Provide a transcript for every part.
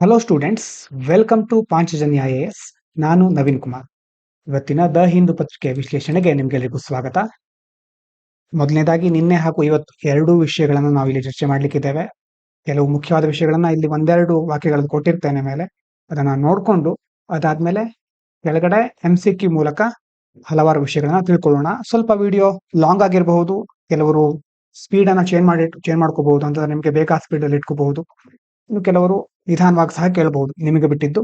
Hello students, welcome to Panchajanya IAS. ನಾನು ನವೀನ್ ಕುಮಾರ್. ಇವತ್ತಿನ the Hindu ಪತ್ರಿಕೆ ವಿಶ್ಲೇಷಣೆಗೆ ನಿಮ್ಗೆಲ್ಲರಿಗೂ ಸ್ವಾಗತ. ಮೊದಲನೇದಾಗಿ ನಿನ್ನೆ ಹಾಗೂ ಇವತ್ತು ಎರಡೂ ವಿಷಯಗಳನ್ನು ನಾವು ಇಲ್ಲಿ ಚರ್ಚೆ ಮಾಡ್ಲಿಕ್ಕಿದ್ದೇವೆ. ಕೆಲವು ಮುಖ್ಯವಾದ ವಿಷಯಗಳನ್ನ ಇಲ್ಲಿ ಒಂದೆರಡು ವಾಕ್ಯಗಳನ್ನು ಕೊಟ್ಟಿರ್ತೇನೆ ಮೇಲೆ, ಅದನ್ನ ನೋಡ್ಕೊಂಡು ಅದಾದ್ಮೇಲೆ ಕೆಳಗಡೆ MCQ ಮೂಲಕ ಹಲವಾರು ವಿಷಯಗಳನ್ನ ತಿಳ್ಕೊಳ್ಳೋಣ. ಸ್ವಲ್ಪ ವಿಡಿಯೋ ಲಾಂಗ್ ಆಗಿರಬಹುದು, ಕೆಲವರು ಸ್ಪೀಡ್ ಅನ್ನ ಚೇಂಜ್ ಮಾಡ್ಕೋಬಹುದು, ಅಂತ ನಿಮ್ಗೆ ಬೇಕಾದ ಸ್ಪೀಡ್ ಅಲ್ಲಿ ಇಟ್ಕೋಬಹುದು. ಇನ್ನು ಕೆಲವರು ನಿಧಾನವಾಗಿ ಸಹ ಕೇಳಬಹುದು, ನಿಮಗೆ ಬಿಟ್ಟಿದ್ದು.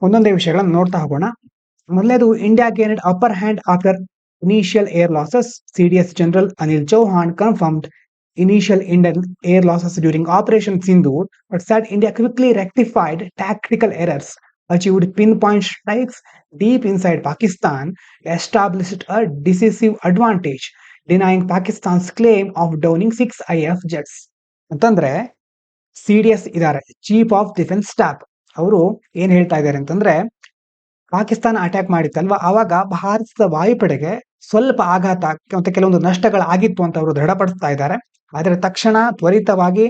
ಒಂದೊಂದೇ ವಿಷಯಗಳನ್ನು ನೋಡ್ತಾ ಹೋಗೋಣ. ಮೊದಲನೇದು, India gained upper hand after initial air losses. CDS general Anil Chauhan confirmed initial Indian air losses during Operation Sindoor, but said India quickly rectified tactical errors, achieved pinpoint strikes deep inside Pakistan, established a decisive advantage, denying Pakistan's claim of downing 6 IF jets. ಅಂತಂದ್ರೆ CDS ಇದ್ದಾರೆ, chief of defence staff. ಅವರು ಏನ್ ಹೇಳ್ತಾ ಇದ್ದಾರೆ ಅಂತಂದ್ರೆ, Pakistan attack ಮಾಡಿತ್ತಲ್ವಾ, ಅವಾಗ ಭಾರತದ ವಾಯುಪಡೆಗೆ ಸ್ವಲ್ಪ ಆಘಾತ ಮತ್ತೆ ಕೆಲವೊಂದು ನಷ್ಟಗಳಾಗಿತ್ತು ಅಂತ ಅವರು ದೃಢಪಡಿಸ್ತಾ ಇದ್ದಾರೆ. ಆದ್ರೆ ತಕ್ಷಣ ತ್ವರಿತವಾಗಿ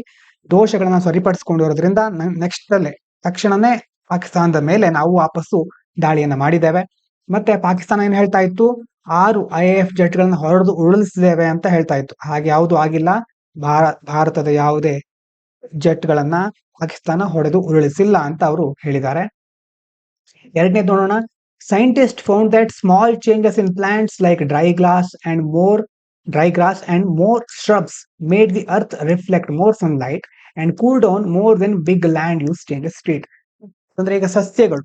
ದೋಷಗಳನ್ನ ಸರಿಪಡಿಸಿಕೊಂಡಿರೋದ್ರಿಂದ ನೆಕ್ಸ್ಟ್ ಅಲ್ಲೇ ತಕ್ಷಣನೇ ಪಾಕಿಸ್ತಾನದ ಮೇಲೆ ನಾವು ವಾಪಸ್ಸು ದಾಳಿಯನ್ನ ಮಾಡಿದ್ದೇವೆ. ಮತ್ತೆ ಪಾಕಿಸ್ತಾನ ಏನ್ ಹೇಳ್ತಾ ಇತ್ತು, 6 IAF ಜೆಟ್ಗಳನ್ನ ಹೊರಡು ಉರುಳಿಸಿದ್ದೇವೆ ಅಂತ ಹೇಳ್ತಾ ಇತ್ತು. ಹಾಗೆ ಯಾವುದು ಆಗಿಲ್ಲ. ಭಾರತದ ಯಾವುದೇ ಜೆಟ್ಗಳನ್ನ ಪಾಕಿಸ್ತಾನ ಹೊಡೆದು ಉರುಳಿಸಿಲ್ಲ ಅಂತ ಅವರು ಹೇಳಿದ್ದಾರೆ. ಎರಡನೇ ನೋಡೋಣ. Scientist found that small changes in plants like dry grass and more shrubs made the earth reflect more sunlight and cool down more than big land use changes street. ಅಂದ್ರೆ ಈಗ ಸಸ್ಯಗಳು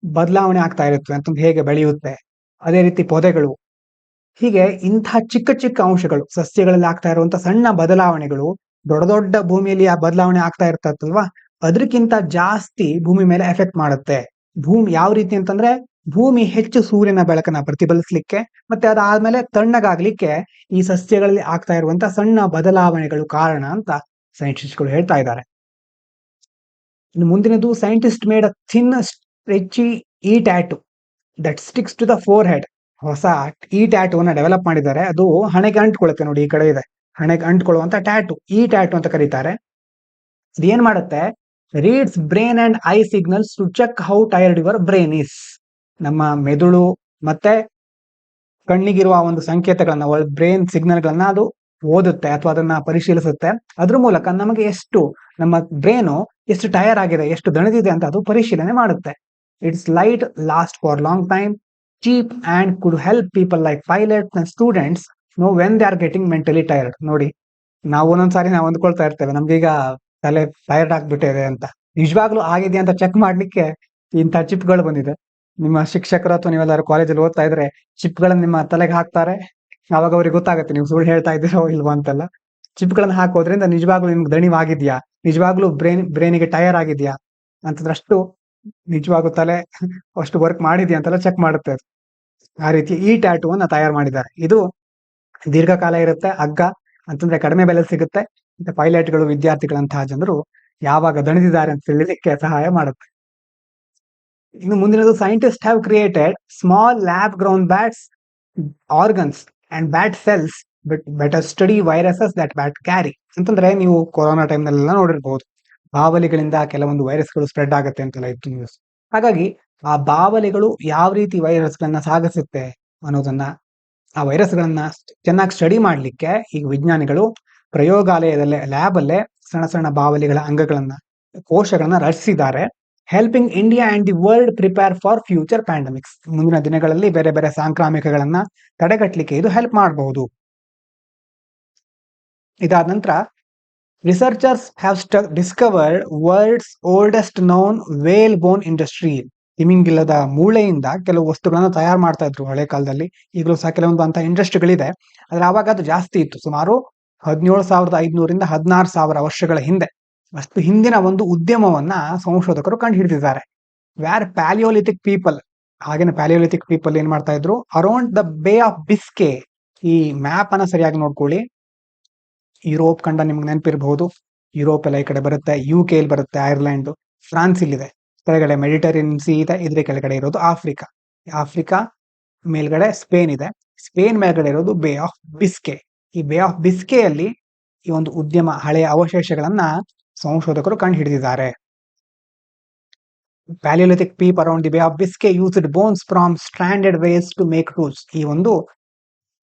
ಬದಲಾವಣೆ ಆಗ್ತಾ ಇರುತ್ತೆ ಅಂತಂದ್ರೆ ಹೇಗೆ ಬೆಳೆಯುತ್ತೆ, ಅದೇ ರೀತಿ ಪೊದೆಗಳು, ಹೀಗೆ ಇಂಥ ಚಿಕ್ಕ ಚಿಕ್ಕ ಅಂಶಗಳು ಸಸ್ಯಗಳಲ್ಲಿ ಆಗ್ತಾ ಇರುವಂತ ಸಣ್ಣ ಬದಲಾವಣೆಗಳು ದೊಡ್ಡ ದೊಡ್ಡ ಭೂಮಿಯಲ್ಲಿ ಆ ಬದಲಾವಣೆ ಆಗ್ತಾ ಇರ್ತಲ್ವಾ, ಅದಕ್ಕಿಂತ ಜಾಸ್ತಿ ಭೂಮಿ ಮೇಲೆ ಎಫೆಕ್ಟ್ ಮಾಡುತ್ತೆ. ಭೂಮಿ ಯಾವ ರೀತಿ ಅಂತಂದ್ರೆ, ಭೂಮಿ ಹೆಚ್ಚು ಸೂರ್ಯನ ಬೆಳಕನ್ನ ಪ್ರತಿಫಲಿಸ್ಲಿಕ್ಕೆ ಮತ್ತೆ ಅದಾದ್ಮೇಲೆ ತಣ್ಣಗಾಗ್ಲಿಕ್ಕೆ ಈ ಸಸ್ಯಗಳಲ್ಲಿ ಆಗ್ತಾ ಇರುವಂತ ಸಣ್ಣ ಬದಲಾವಣೆಗಳು ಕಾರಣ ಅಂತ ಸೈಂಟಿಸ್ಟ್ಗಳು ಹೇಳ್ತಾ ಇದ್ದಾರೆ. ಇನ್ನು ಮುಂದಿನದು, scientist made a thin stretchy e tattoo that sticks to the forehead. ಹೊಸ ಈ ಟ್ಯಾಟೂನ ಡೆವಲಪ್ ಮಾಡಿದ್ದಾರೆ. ಅದು ಹಣೆಗೆ ಅಂಟ್ಕೊಳ್ಳುತ್ತೆ ನೋಡಿ, ಈ ಕಡೆ ಇದೆ ಹಣೆಗೆ ಅಂಟ್ಕೊಳ್ಳುವಂತ ಟ್ಯಾಟೂ, ಈ ಟ್ಯಾಟೂ ಅಂತ ಕರೀತಾರೆ. ಇದೇನ್ ಮಾಡುತ್ತೆ, reads brain and eye signals to check how tired your brain is. ನಮ್ಮ ಮೆದುಳು ಮತ್ತೆ ಕಣ್ಣಿಗಿರುವ ಒಂದು ಸಂಕೇತಗಳನ್ನ, ಬ್ರೈನ್ ಸಿಗ್ನಲ್ ಗಳನ್ನ ಅದು ಓದುತ್ತೆ ಅಥವಾ ಅದನ್ನ ಪರಿಶೀಲಿಸುತ್ತೆ. ಅದ್ರ ಮೂಲಕ ನಮಗೆ ನಮ್ಮ ಬ್ರೈನು ಎಷ್ಟು ಟೈರ್ ಆಗಿದೆ, ಎಷ್ಟು ದಣಿದಿದೆ ಅಂತ ಅದು ಪರಿಶೀಲನೆ ಮಾಡುತ್ತೆ. It's light, last for long time, cheap and could help people like pilots and students know when they are getting mentally tired. ನೋಡಿ, ನಾವು ಒಂದೊಂದ್ಸಾರಿ ನಾವು ಅಂದ್ಕೊಳ್ತಾ ಇರ್ತೇವೆ ನಮ್ಗೀಗ ತಲೆ ಟೈರ್ಡ್ ಆಗ್ಬಿಟ್ಟಿದೆ ಅಂತ. ನಿಜವಾಗ್ಲೂ ಆಗಿದೆ ಅಂತ ಚೆಕ್ ಮಾಡ್ಲಿಕ್ಕೆ ಇಂಥ ಚಿಪ್ಗಳು ಬಂದಿದೆ. ನಿಮ್ಮ ಶಿಕ್ಷಕರು ಅಥವಾ ನೀವೆಲ್ಲರೂ ಕಾಲೇಜಲ್ಲಿ ಓದ್ತಾ ಇದ್ರೆ ಚಿಪ್ಗಳನ್ನ ನಿಮ್ಮ ತಲೆಗೆ ಹಾಕ್ತಾರೆ. ಅವಾಗ ಅವ್ರಿಗೆ ಗೊತ್ತಾಗುತ್ತೆ ನೀವು ಸುಳ್ಳು ಹೇಳ್ತಾ ಇದ್ದೀರೋ ಇಲ್ವಾ ಅಂತೆಲ್ಲ. ಚಿಪ್ಗಳನ್ನ ಹಾಕೋದ್ರಿಂದ ನಿಜವಾಗ್ಲೂ ನಿಮ್ಗೆ ದಣಿವಾಗಿದ್ಯಾ, ನಿಜವಾಗ್ಲೂ ಬ್ರೈನಿಗೆ ಟೈರ್ ಆಗಿದ್ಯಾ ಅಂತಂದ್ರೆ ಅಷ್ಟು ನಿಜವಾಗ್ಲೂ ತಲೆ ಅಷ್ಟು ವರ್ಕ್ ಮಾಡಿದ್ಯಾ ಅಂತೆಲ್ಲ ಚೆಕ್ ಮಾಡುತ್ತೆ ಅದು. ಆ ರೀತಿ ಈ ಟ್ಯಾಟೂ ಅನ್ನ ತಯಾರು ಮಾಡಿದ್ದಾರೆ. ಇದು ದೀರ್ಘಕಾಲ ಇರುತ್ತೆ, ಹಗ್ಗ ಅಂತಂದ್ರೆ ಕಡಿಮೆ ಬೆಲೆ ಸಿಗುತ್ತೆ. ಮತ್ತೆ ಪೈಲಟ್ಗಳು, ವಿದ್ಯಾರ್ಥಿಗಳಂತಹ ಜನರು ಯಾವಾಗ ದಣಿದಿದ್ದಾರೆ ಅಂತ ತಿಳಿಲಿಕ್ಕೆ ಸಹಾಯ ಮಾಡುತ್ತೆ. ಇನ್ನು ಮುಂದಿನದು, scientist have created small lab ground bats organs and bat cells better study viruses that bat carry. ಅಂತಂದ್ರೆ ನೀವು ಕೊರೋನಾ ಟೈಮ್ ನಲ್ಲೆಲ್ಲ ನೋಡಿರ್ಬಹುದು, ಬಾವಲಿಗಳಿಂದ ಕೆಲವೊಂದು ವೈರಸ್ಗಳು ಸ್ಪ್ರೆಡ್ ಆಗುತ್ತೆ ಅಂತೆಲ್ಲ ಇತ್ತು ನ್ಯೂಸ್. ಹಾಗಾಗಿ ಆ ಬಾವಲಿಗಳು ಯಾವ ರೀತಿ ವೈರಸ್ ಗಳನ್ನ ಸಾಗಿಸುತ್ತೆ ಅನ್ನೋದನ್ನ, ಆ ವೈರಸ್ ಗಳನ್ನ ಚೆನ್ನಾಗಿ ಸ್ಟಡಿ ಮಾಡ್ಲಿಕ್ಕೆ ಈಗ ವಿಜ್ಞಾನಿಗಳು ಪ್ರಯೋಗಾಲಯದಲ್ಲೇ, ಲ್ಯಾಬ್ ಅಲ್ಲೇ ಸಣ್ಣ ಸಣ್ಣ ಬಾವಲಿಗಳ ಅಂಗಗಳನ್ನ, ಕೋಶಗಳನ್ನ ರಚಿಸಿದ್ದಾರೆ. Helping India and the world prepare for future pandemics. ಮುಂದಿನ ದಿನಗಳಲ್ಲಿ ಬೇರೆ ಬೇರೆ ಸಾಂಕ್ರಾಮಿಕಗಳನ್ನ ತಡೆಗಟ್ಟಲಿಕ್ಕೆ ಇದು ಹೆಲ್ಪ್ ಮಾಡಬಹುದು. ಇದಾದ ನಂತರ, researchers have discovered world's oldest known whale bone industry. ತಿಮಿಂಗಿಲದ ಮೂಳೆಯಿಂದ ಕೆಲವು ವಸ್ತುಗಳನ್ನ ತಯಾರು ಮಾಡ್ತಾ ಇದ್ರು ಹಳೆ ಕಾಲದಲ್ಲಿ. ಈಗಲೂ ಸಹ ಕೆಲವೊಂದು ಅಂತ ಇಂಡಸ್ಟ್ರಿಗಳಿದೆ. ಆದ್ರೆ ಆವಾಗ ಅದು ಜಾಸ್ತಿ ಇತ್ತು, ಸುಮಾರು 17,500 16,000 ವರ್ಷಗಳ ಹಿಂದೆ. ಅಷ್ಟು ಹಿಂದಿನ ಒಂದು ಉದ್ಯಮವನ್ನ ಸಂಶೋಧಕರು ಕಂಡು ಹಿಡಿದಿದ್ದಾರೆ. ವ್ಯಾರ್ ಪ್ಯಾಲಿಯೋಲಿಥಿಕ್ ಪೀಪಲ್, ಹಾಗೇನೆ ಪ್ಯಾಲಿಯೋಲಿಥಿಕ್ ಪೀಪಲ್ ಏನ್ ಮಾಡ್ತಾ ಇದ್ರು, ಅರೌಂಡ್ ದ ಬೇ ಆಫ್ ಬಿಸ್ಕೆ. ಈ ಮ್ಯಾಪ್ ಅನ್ನ ಸರಿಯಾಗಿ ನೋಡ್ಕೊಳ್ಳಿ. ಯುರೋಪ್ ಖಂಡ ನಿಮ್ಗೆ ನೆನಪಿರಬಹುದು, ಯುರೋಪ್ ಎಲ್ಲ ಈ ಕಡೆ ಬರುತ್ತೆ, UK ಇಲ್ಲಿ ಬರುತ್ತೆ, ಐರ್ಲೆಂಡ್, ಫ್ರಾನ್ಸ್ ಇಲ್ಲಿದೆ, ಕೆಳಗಡೆ ಮೆಡಿಟರೇನಿಯನ್ ಸಿ ಇದೆ, ಇದ್ರ ಕೆಳಗಡೆ ಇರೋದು ಆಫ್ರಿಕಾ, ಆಫ್ರಿಕಾ ಮೇಲ್ಗಡೆ ಸ್ಪೇನ್ ಇದೆ, ಸ್ಪೇನ್ ಮೇಲ್ಗಡೆ ಇರೋದು ಬೇ ಆಫ್ ಬಿಸ್ಕೆ. ಈ ಬೇ ಆಫ್ ಬಿಸ್ಕೆಯಲ್ಲಿ ಈ ಒಂದು ಉದ್ಯಮ ಹಳೆಯ ಅವಶೇಷಗಳನ್ನ ಸಂಶೋಧಕರು ಕಂಡು ಹಿಡಿದಿದ್ದಾರೆ. Palaeolithic people around the Bay of Biscay used bones from stranded whales to make tools. ಈ ಒಂದು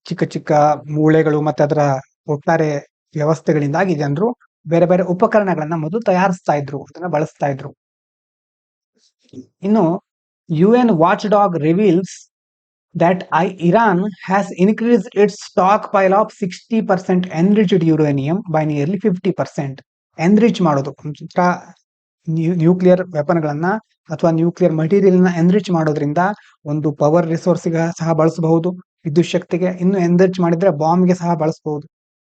ಚಿಕ್ಕ ಚಿಕ್ಕ ಮೂಳೆಗಳು ಮತ್ತೆ ಅದರ ಒಟ್ಟಾರೆ ವ್ಯವಸ್ಥೆಗಳಿಂದಾಗಿ ಜನರು ಬೇರೆ ಬೇರೆ ಉಪಕರಣಗಳನ್ನ ಮೊದಲು ತಯಾರಿಸ್ತಾ ಇದ್ರು, ಅದನ್ನ ಬಳಸ್ತಾ ಇದ್ರು. ಇನ್ನು UN watch dog reveals that Iran has increased its stockpile of 60% enriched uranium by nearly 50%. Enrich ಮಾಡೋದು ನ್ಯೂಕ್ಲಿಯರ್ ವೆಪನ್ಗಳನ್ನ ಅಥವಾ ನ್ಯೂಕ್ಲಿಯರ್ ಮಟೀರಿಯಲ್ನ ಎನ್ರಿಚ್ ಮಾಡೋದ್ರಿಂದ ಒಂದು ಪವರ್ ರಿಸೋರ್ಸ್ಗೆ ಸಹ ಬಳಸಬಹುದು, ವಿದ್ಯುತ್ ಶಕ್ತಿಗೆ. ಇನ್ನು ಎನ್ರಿಚ್ ಮಾಡಿದ್ರೆ ಬಾಂಬ್ಗೆ ಸಹ ಬಳಸಬಹುದು,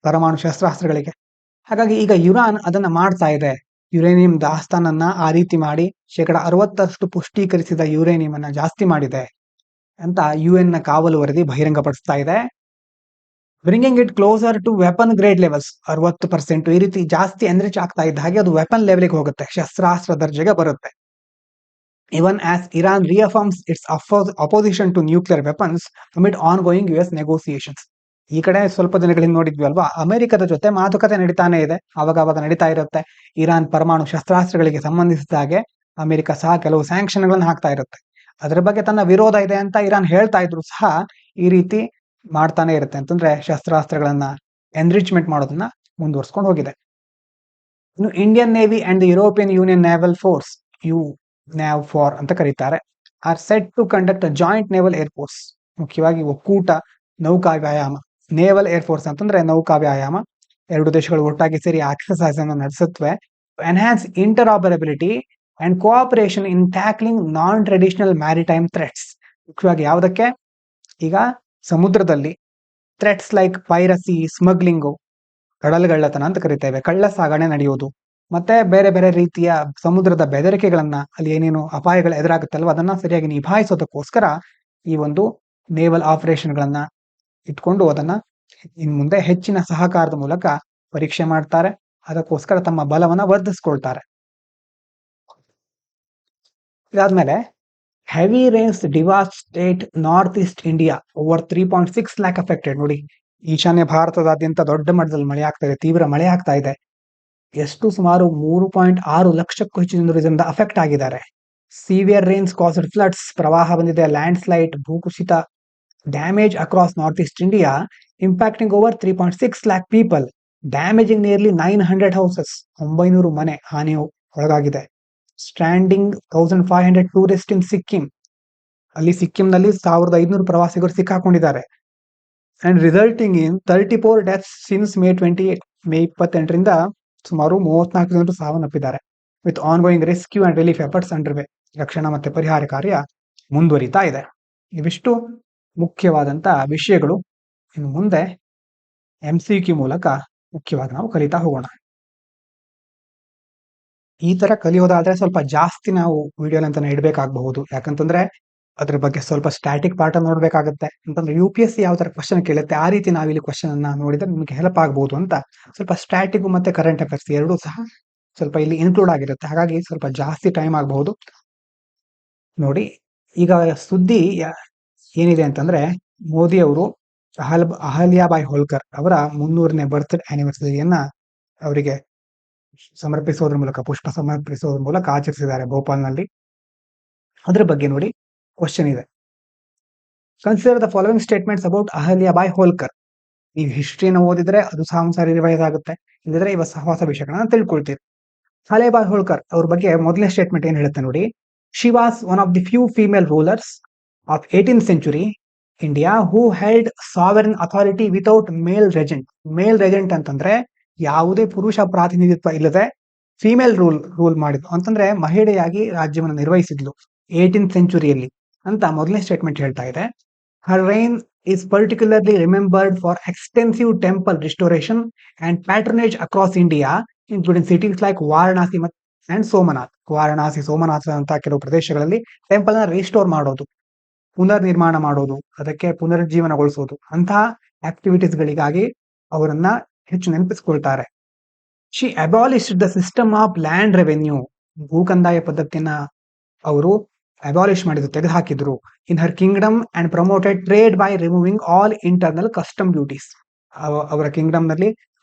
ಪರಮಾಣು ಶಸ್ತ್ರಾಸ್ತ್ರಗಳಿಗೆ. ಹಾಗಾಗಿ ಈಗ ಇರಾನ್ ಅದನ್ನ ಮಾಡ್ತಾ ಇದೆ. ಯುರೇನಿಯಂ ದಾಸ್ತಾನನ್ನ ಆ ರೀತಿ ಮಾಡಿ 60% ಪುಷ್ಟೀಕರಿಸಿದ ಯುರೇನಿಯಂ ಅನ್ನ ಜಾಸ್ತಿ ಮಾಡಿದೆ ಅಂತ UN ನ ಕಾವಲು ವರದಿ ಬಹಿರಂಗಪಡಿಸ್ತಾ ಇದೆ. Bringing it closer to weapon grade levels. 60% ಈ ರೀತಿ ಜಾಸ್ತಿ ಎನ್ರಿಚ್ ಆಗ್ತಾ ಇದ್ದ ಹಾಗೆ ಅದು ವೆಪನ್ ಲೆವೆಲ್ಗೆ ಹೋಗುತ್ತೆ, ಶಸ್ತ್ರಾಸ್ತ್ರ ದರ್ಜೆಗೆ ಬರುತ್ತೆ. Even as Iran reaffirms its opposition to nuclear weapons amid ongoing US negotiations. ಈ ಕಡೆ ಸ್ವಲ್ಪ ದಿನಗಳಿಂದ ನೋಡಿದ್ವಿ ಅಲ್ವಾ, ಅಮೆರಿಕದ ಜೊತೆ ಮಾತುಕತೆ ನಡೀತಾನೆ ಇದೆ, ಅವಾಗ ನಡೀತಾ ಇರುತ್ತೆ. ಇರಾನ್ ಪರಮಾಣು ಶಸ್ತ್ರಾಸ್ತ್ರಗಳಿಗೆ ಸಂಬಂಧಿಸಿದ ಹಾಗೆ ಅಮೆರಿಕ ಸಹ ಕೆಲವು ಸ್ಯಾಂಕ್ಷನ್ಗಳನ್ನು ಹಾಕ್ತಾ ಇರುತ್ತೆ. ಅದರ ಬಗ್ಗೆ ತನ್ನ ವಿರೋಧ ಇದೆ ಅಂತ ಇರಾನ್ ಹೇಳ್ತಾ ಇದ್ರು ಸಹ ಈ ರೀತಿ ಮಾಡ್ತಾನೆ ಇರುತ್ತೆ. ಅಂತಂದ್ರೆ ಶಸ್ತ್ರಾಸ್ತ್ರಗಳನ್ನ ಎನ್ರಿಚ್ಮೆಂಟ್ ಮಾಡೋದನ್ನ ಮುಂದುವರ್ಸ್ಕೊಂಡು ಹೋಗಿದೆ. ಇನ್ನು Indian navy and the European Union naval force, NAVFOR ಅಂತ ಕರೀತಾರೆ, are set to conduct joint naval air force. ಮುಖ್ಯವಾಗಿ ಒಕ್ಕೂಟ ನೌಕಾ ವ್ಯಾಯಾಮ. ನೇವಲ್ ಏರ್ಫೋರ್ಸ್ ಅಂತಂದ್ರೆ ನೌಕಾ ವ್ಯಾಯಾಮ. ಎರಡು ದೇಶಗಳು ಒಟ್ಟಾಗಿ ಸೇರಿ ಎಕ್ಸರ್ಸೈಸ್ ಅನ್ನು ನಡೆಸುತ್ತವೆ. Enhance interoperability and cooperation in tackling non traditional maritime threats. ಮುಖ್ಯವಾಗಿ ಯಾವುದಕ್ಕೆ? ಈಗ ಸಮುದ್ರದಲ್ಲಿ ಥ್ರೆಟ್ಸ್ ಲೈಕ್ ಪೈರಸಿ, ಸ್ಮಗ್ಲಿಂಗು, ಕಡಲಗಳ್ಳತನ ಅಂತ ಕರಿತೇವೆ, ಕಳ್ಳ ಸಾಗಣೆ ನಡೆಯೋದು, ಮತ್ತೆ ಬೇರೆ ಬೇರೆ ರೀತಿಯ ಸಮುದ್ರದ ಬೆದರಿಕೆಗಳನ್ನ, ಅಲ್ಲಿ ಏನೇನು ಅಪಾಯಗಳು ಎದುರಾಗುತ್ತಲ್ವ ಅದನ್ನ ಸರಿಯಾಗಿ ನಿಭಾಯಿಸೋದಕ್ಕೋಸ್ಕರ ಈ ಒಂದು ನೇವಲ್ ಆಪರೇಷನ್ಗಳನ್ನ ಇಟ್ಕೊಂಡು ಅದನ್ನ ಇನ್ ಮುಂದೆ ಹೆಚ್ಚಿನ ಸಹಕಾರದ ಮೂಲಕ ಪರೀಕ್ಷೆ ಮಾಡ್ತಾರೆ. ಅದಕ್ಕೋಸ್ಕರ ತಮ್ಮ ಬಲವನ್ನ ವರ್ಧಿಸ್ಕೊಳ್ತಾರೆ. ಇದಾದ್ಮೇಲೆ heavy rains devastate north east India, over 3.6 lakh affected. ನೋಡಿ, ಈಶಾನ್ಯ ಭಾರತದಾದ್ಯಂತ ದೊಡ್ಡ ಮಟ್ಟದಲ್ಲಿ ಮಳೆ ಆಗ್ತಾ ಇದೆ, ತೀವ್ರ ಮಳೆ ಆಗ್ತಾ ಇದೆ. ಎಷ್ಟು? ಸುಮಾರು 3.6 ಲಕ್ಷಕ್ಕೂ ಹೆಚ್ಚು ಜನರು ಇದರಿಂದ ಅಫೆಕ್ಟ್ ಆಗಿದ್ದಾರೆ. ಸಿವಿಯರ್ ರೇನ್ಸ್ ಕಾಸ್ಡ್ ಫ್ಲಡ್ಸ್, ಪ್ರವಾಹ ಬಂದಿದೆ, ಲ್ಯಾಂಡ್ ಸ್ಲೈಡ್, ಭೂಕುಸಿತ, damage across north east India, impacting over 3.6 lac people, damaging nearly 900 houses, 900 ಮನೆ ಹಾನಿ ಒಳಗಾಗಿದೆ. ಸ್ಟ್ಯಾಂಡಿಂಗ್ 1500 ಟೂರಿಸ್ಟ್ ಇನ್ ಸಿಕ್ಕಿಂ, ಅಲ್ಲಿ ಸಿಕ್ಕಿಂನಲ್ಲಿ 1500 ಪ್ರವಾಸಿಗರು ಸಿಕ್ಕಾಕೊಂಡಿದ್ದಾರೆ. And resulting in 34 deaths since May 28. May 28ರಿಂದ ಸುಮಾರು 34 ಜನರು ಸಾವನ್ನಪ್ಪಿದ್ದಾರೆ. With ongoing rescue and relief efforts under way. ರಕ್ಷಣಾ ಮತ್ತೆ ಪರಿಹಾರ ಕಾರ್ಯ ಮುಂದುವರಿತಾ ಇದೆ. ಇವಿಷ್ಟು ಮುಖ್ಯವಾದಂತ ವಿಷಯಗಳು. ಇನ್ನು ಮುಂದೆ MCQ ಮೂಲಕ ಮುಖ್ಯವಾಗಿ ನಾವು ಕಲಿತಾ ಹೋಗೋಣ. ಈ ತರ ಕಲಿಯೋದಾದ್ರೆ ಸ್ವಲ್ಪ ಜಾಸ್ತಿ ನಾವು ವಿಡಿಯೋನಂತಾನೆ ಇಡಬೇಕಾಗಬಹುದು. ಯಾಕಂತಂದ್ರೆ ಅದ್ರ ಬಗ್ಗೆ ಸ್ವಲ್ಪ ಸ್ಟ್ಯಾಟಿಕ್ ಪಾರ್ಟ್ ನೋಡ್ಬೇಕಾಗತ್ತೆ. ಅಂತಂದ್ರೆ UPSC ಯಾವ ತರ ಕ್ವಶನ್ ಕೇಳುತ್ತೆ ಆ ರೀತಿ ನಾವಿಲ್ಲಿ ಕ್ವಶನ್ ಅನ್ನ ನೋಡಿದ್ರೆ ನಿಮ್ಗೆ ಹೆಲ್ಪ್ ಆಗ್ಬಹುದು ಅಂತ ಸ್ವಲ್ಪ ಸ್ಟ್ಯಾಟಿಕ್ ಮತ್ತೆ ಕರೆಂಟ್ ಅಫೇರ್ಸ್ ಎರಡೂ ಸಹ ಸ್ವಲ್ಪ ಇಲ್ಲಿ ಇನ್ಕ್ಲೂಡ್ ಆಗಿರುತ್ತೆ. ಹಾಗಾಗಿ ಸ್ವಲ್ಪ ಜಾಸ್ತಿ ಟೈಮ್ ಆಗಬಹುದು. ನೋಡಿ, ಈಗ ಸುದ್ದಿ ಏನಿದೆ ಅಂತಂದ್ರೆ, ಮೋದಿ ಅವರು ಅಹಲ್ಯಾಬಾಯಿ ಹೋಳ್ಕರ್ ಅವರ 300ನೇ ಬರ್ತ್ ಆನಿವರ್ಸರಿಯನ್ನ ಅವರಿಗೆ ಸಮರ್ಪಿಸೋದ್ರ ಮೂಲಕ, ಪುಷ್ಪ ಸಮರ್ಪಿಸೋದ್ರ ಮೂಲಕ ಆಚರಿಸಿದ್ದಾರೆ ಭೋಪಾಲ್ನಲ್ಲಿ. ಅದ್ರ ಬಗ್ಗೆ ನೋಡಿ, ಕ್ವಶನ್ ಇದೆ. Consider the following statements about Ahilyabai Holkar. ನೀವು ಹಿಸ್ಟ್ರಿಯನ್ನು ಓದಿದ್ರೆ ಅದು ಸಹ ಒಂದ್ಸಾರಿ ರಿವೈಸ್ ಆಗುತ್ತೆ, ಇಲ್ಲದ್ರೆ ಇವ ಹೊಸ ವಿಷಯಗಳನ್ನ ತಿಳ್ಕೊಳ್ತೀರಿ. ಅಹಲ್ಯಾಬಾಯಿ ಹೋಳ್ಕರ್ ಅವ್ರ ಬಗ್ಗೆ ಮೊದಲನೇ ಸ್ಟೇಟ್ಮೆಂಟ್ ಏನ್ ಹೇಳುತ್ತೆ ನೋಡಿ. She was one of the few female rulers of 18th century India who held sovereign authority without male regent. Male regent ಅಂತಂದ್ರೆ ಯಾವುದೇ ಪುರುಷ ಪ್ರಾತಿನಿಧಿತ್ವ ಇಲ್ಲದೆ ಫಿಮೇಲ್ ರೂಲ್ ಮಾಡಿದ್ಲು, ಅಂತಂದ್ರೆ ಮಹಿಳೆಯಾಗಿ ರಾಜ್ಯವನ್ನು ನಿರ್ವಹಿಸಿದ್ಲು 18th centuryಯಲ್ಲಿ ಅಂತ ಮೊದಲನೇ ಸ್ಟೇಟ್ಮೆಂಟ್ ಹೇಳ್ತಾ ಇದೆ. ಹರ್ rain is particularly remembered for extensive temple restoration and patronage across India, including cities like Varanasi and Somanath. Varanasi, Somnath ಅಂತ ಕೆಲವು ಪ್ರದೇಶಗಳಲ್ಲಿ ಟೆಂಪಲ್ ನ ರಿಸ್ಟೋರ್ ಮಾಡೋದು, ಪುನರ್ ನಿರ್ಮಾಣ ಮಾಡೋದು, ಅದಕ್ಕೆ ಪುನರುಜ್ಜೀವನಗೊಳಿಸೋದು, ಅಂತಹ ಆಕ್ಟಿವಿಟೀಸ್ ಗಳಿಗಾಗಿ ಅವರನ್ನ ಹೆಚ್ಚು ನೆನಪಿಸಿಕೊಳ್ತಾರೆ. She abolished the system of land revenue. ಭೂ ಕಂದಾಯ ಪದ್ಧತಿಯನ್ನ ಅವರು ಅಬಾಲಿಷ್ ಮಾಡಿದ್ರು, ತೆಗೆದುಹಾಕಿದ್ರು. In her kingdom and promoted trade by removing all internal custom duties. ಅವರ ಕಿಂಗ್ಡಮ್ ನಲ್ಲಿ